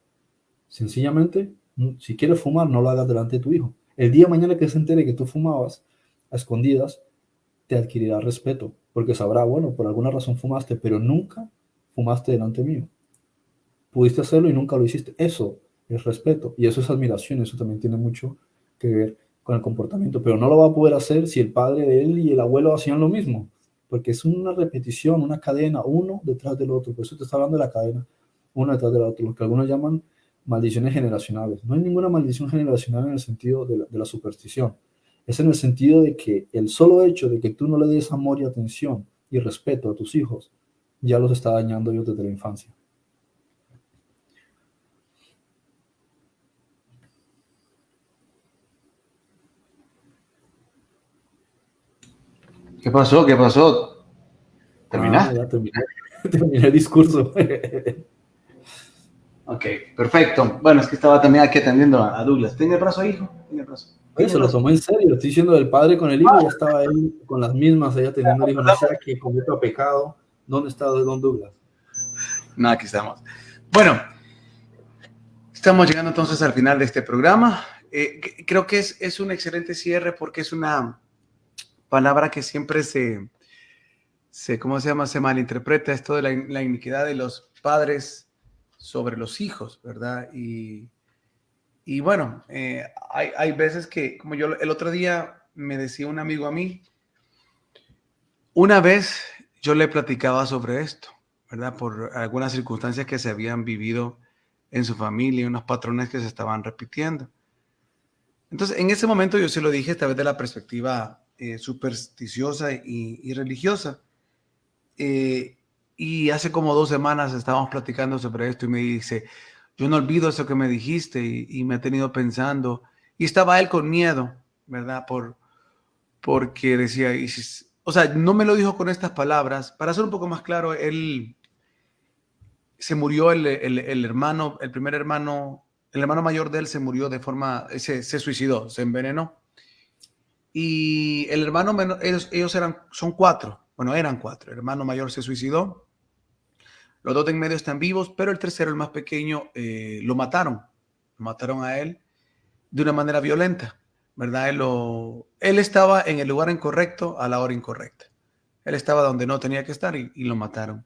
Sencillamente, si quieres fumar, no lo hagas delante de tu hijo. El día de mañana que se entere que tú fumabas a escondidas, te adquirirá respeto, porque sabrá, bueno, por alguna razón fumaste, pero nunca fumaste delante mío. Pudiste hacerlo y nunca lo hiciste. Eso es respeto y eso es admiración. Eso también tiene mucho que ver con el comportamiento, pero no lo va a poder hacer si el padre de él y el abuelo hacían lo mismo, porque es una repetición, una cadena, uno detrás del otro. Por eso te está hablando de la cadena, uno detrás del otro, lo que algunos llaman maldiciones generacionales. No hay ninguna maldición generacional en el sentido de la superstición. Es en el sentido de que el solo hecho de que tú no le des amor y atención y respeto a tus hijos, ya los está dañando ellos desde la infancia.
¿Qué pasó? ¿Qué pasó? ¿Terminaste?
Ya terminé el discurso.
Ok, perfecto. Bueno, es que estaba también aquí atendiendo a Douglas. ¿Tiene el brazo, hijo? ¿Tiene el brazo?
Oye, se lo tomó en serio, estoy diciendo del padre con el hijo, ya estaba él con las mismas, ella teniendo el hijo, no sea que cometa pecado. ¿Dónde está Don Douglas?
No, aquí estamos. Bueno, estamos llegando entonces al final de este programa. Creo que es un excelente cierre porque es una palabra que siempre ¿cómo se llama? Se malinterpreta esto de la iniquidad de los padres sobre los hijos, ¿verdad? Y Y bueno, hay veces que, como yo el otro día me decía un amigo a mí, una vez yo le platicaba sobre esto, ¿verdad? Por algunas circunstancias que se habían vivido en su familia, unos patrones que se estaban repitiendo. Entonces, en ese momento yo se lo dije esta vez de la perspectiva supersticiosa y religiosa. Y hace como 2 semanas estábamos platicando sobre esto y me dice, yo no olvido eso que me dijiste y me ha tenido pensando. Y estaba él con miedo, ¿verdad? Porque decía, o sea, no me lo dijo con estas palabras. Para ser un poco más claro, él se murió el hermano, el primer hermano, el hermano mayor de él se murió de forma, se suicidó, se envenenó. Y el hermano menor, ellos son 4, bueno, eran 4. El hermano mayor se suicidó, los 2 de en medio están vivos, pero el tercero, el más pequeño, lo mataron a él de una manera violenta, ¿verdad? Él estaba en el lugar incorrecto a la hora incorrecta. Él estaba donde no tenía que estar y lo mataron.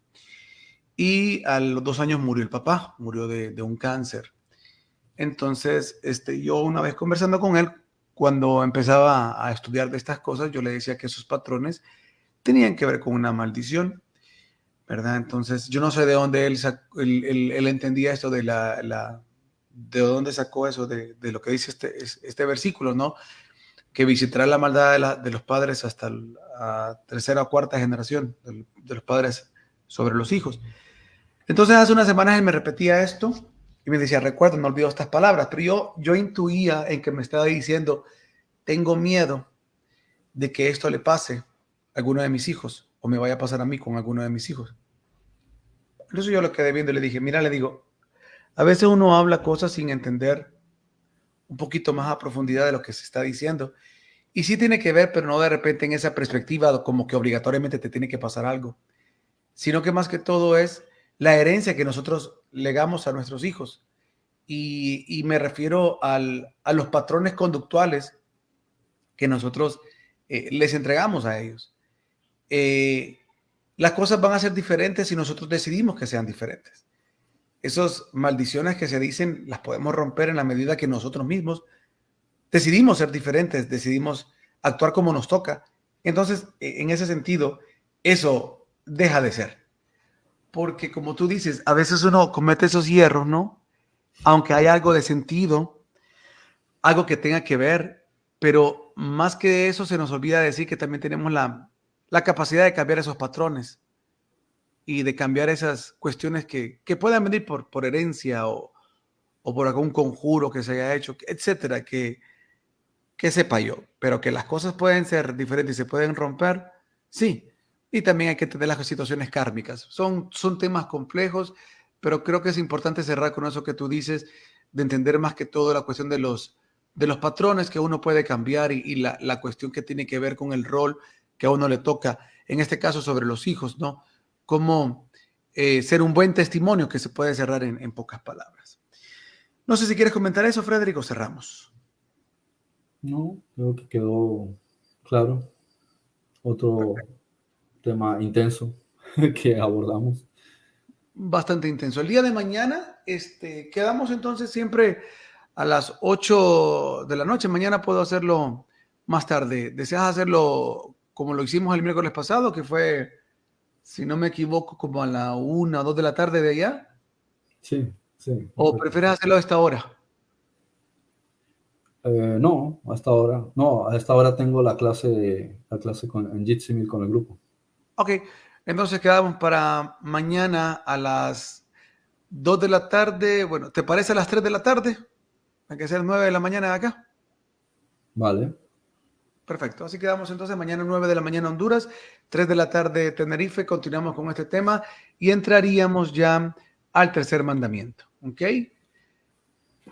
Y a los 2 años murió el papá, murió de un cáncer. Entonces, yo una vez conversando con él, cuando empezaba a estudiar de estas cosas, yo le decía que esos patrones tenían que ver con una maldición, ¿verdad? Entonces, yo no sé de dónde él entendía esto de de dónde sacó eso de lo que dice este versículo, ¿no? Que visitará la maldad de los padres hasta la tercera o cuarta generación de los padres sobre los hijos. Entonces, hace unas semanas él me repetía esto y me decía, recuerda, no olvido estas palabras, pero yo intuía en que me estaba diciendo, tengo miedo de que esto le pase a alguno de mis hijos o me vaya a pasar a mí con alguno de mis hijos. Entonces yo lo quedé viendo y le dije, mira, le digo, a veces uno habla cosas sin entender un poquito más a profundidad de lo que se está diciendo. Y sí tiene que ver, pero no de repente en esa perspectiva como que obligatoriamente te tiene que pasar algo, sino que más que todo es la herencia que nosotros legamos a nuestros hijos. Y me refiero a los patrones conductuales que nosotros les entregamos a ellos. Las cosas van a ser diferentes si nosotros decidimos que sean diferentes. Esas maldiciones que se dicen las podemos romper en la medida que nosotros mismos decidimos ser diferentes, decidimos actuar como nos toca. Entonces, en ese sentido, eso deja de ser. Porque como tú dices, a veces uno comete esos hierros, ¿no? Aunque hay algo de sentido, algo que tenga que ver, pero más que eso se nos olvida decir que también tenemos la capacidad de cambiar esos patrones y de cambiar esas cuestiones que puedan venir por herencia o por algún conjuro que se haya hecho, etcétera, que sepa yo, pero que las cosas pueden ser diferentes y se pueden romper, sí. Y también hay que tener las situaciones kármicas. Son temas complejos, pero creo que es importante cerrar con eso que tú dices, de entender más que todo la cuestión de los patrones que uno puede cambiar y la cuestión que tiene que ver con el rol que a uno le toca, en este caso sobre los hijos, ¿no? Cómo ser un buen testimonio que se puede cerrar en pocas palabras. No sé si quieres comentar eso, Frederico, cerramos.
No, creo que quedó claro. Otro tema intenso que abordamos.
Bastante intenso. El día de mañana, quedamos entonces siempre a las 8 de la noche. Mañana puedo hacerlo más tarde. ¿Deseas hacerlo como lo hicimos el miércoles pasado, que fue, si no me equivoco, como a la 1 o 2 de la tarde de allá?
Sí, sí.
¿O prefieres hacerlo a esta hora?
No, hasta ahora. No, a esta hora tengo la clase en Jitsi con el grupo.
Ok, entonces quedamos para mañana a las 2 de la tarde. Bueno, ¿te parece a las 3 de la tarde? Hay que ser 9 de la mañana de acá.
Vale.
Perfecto, así quedamos entonces mañana 9 de la mañana Honduras, 3 de la tarde Tenerife, continuamos con este tema y entraríamos ya al tercer mandamiento, ¿ok?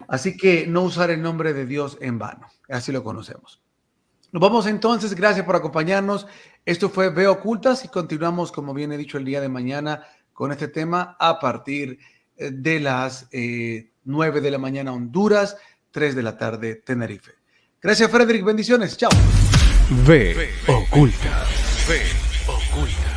Así que no usar el nombre de Dios en vano, así lo conocemos. Nos vamos entonces, gracias por acompañarnos. Esto fue Ve Ocultas y continuamos, como bien he dicho, el día de mañana con este tema a partir de las 9 de la mañana Honduras, 3 de la tarde Tenerife. Gracias, Frederick. Bendiciones. Chao.
Ve Ocultas. Ve Ocultas.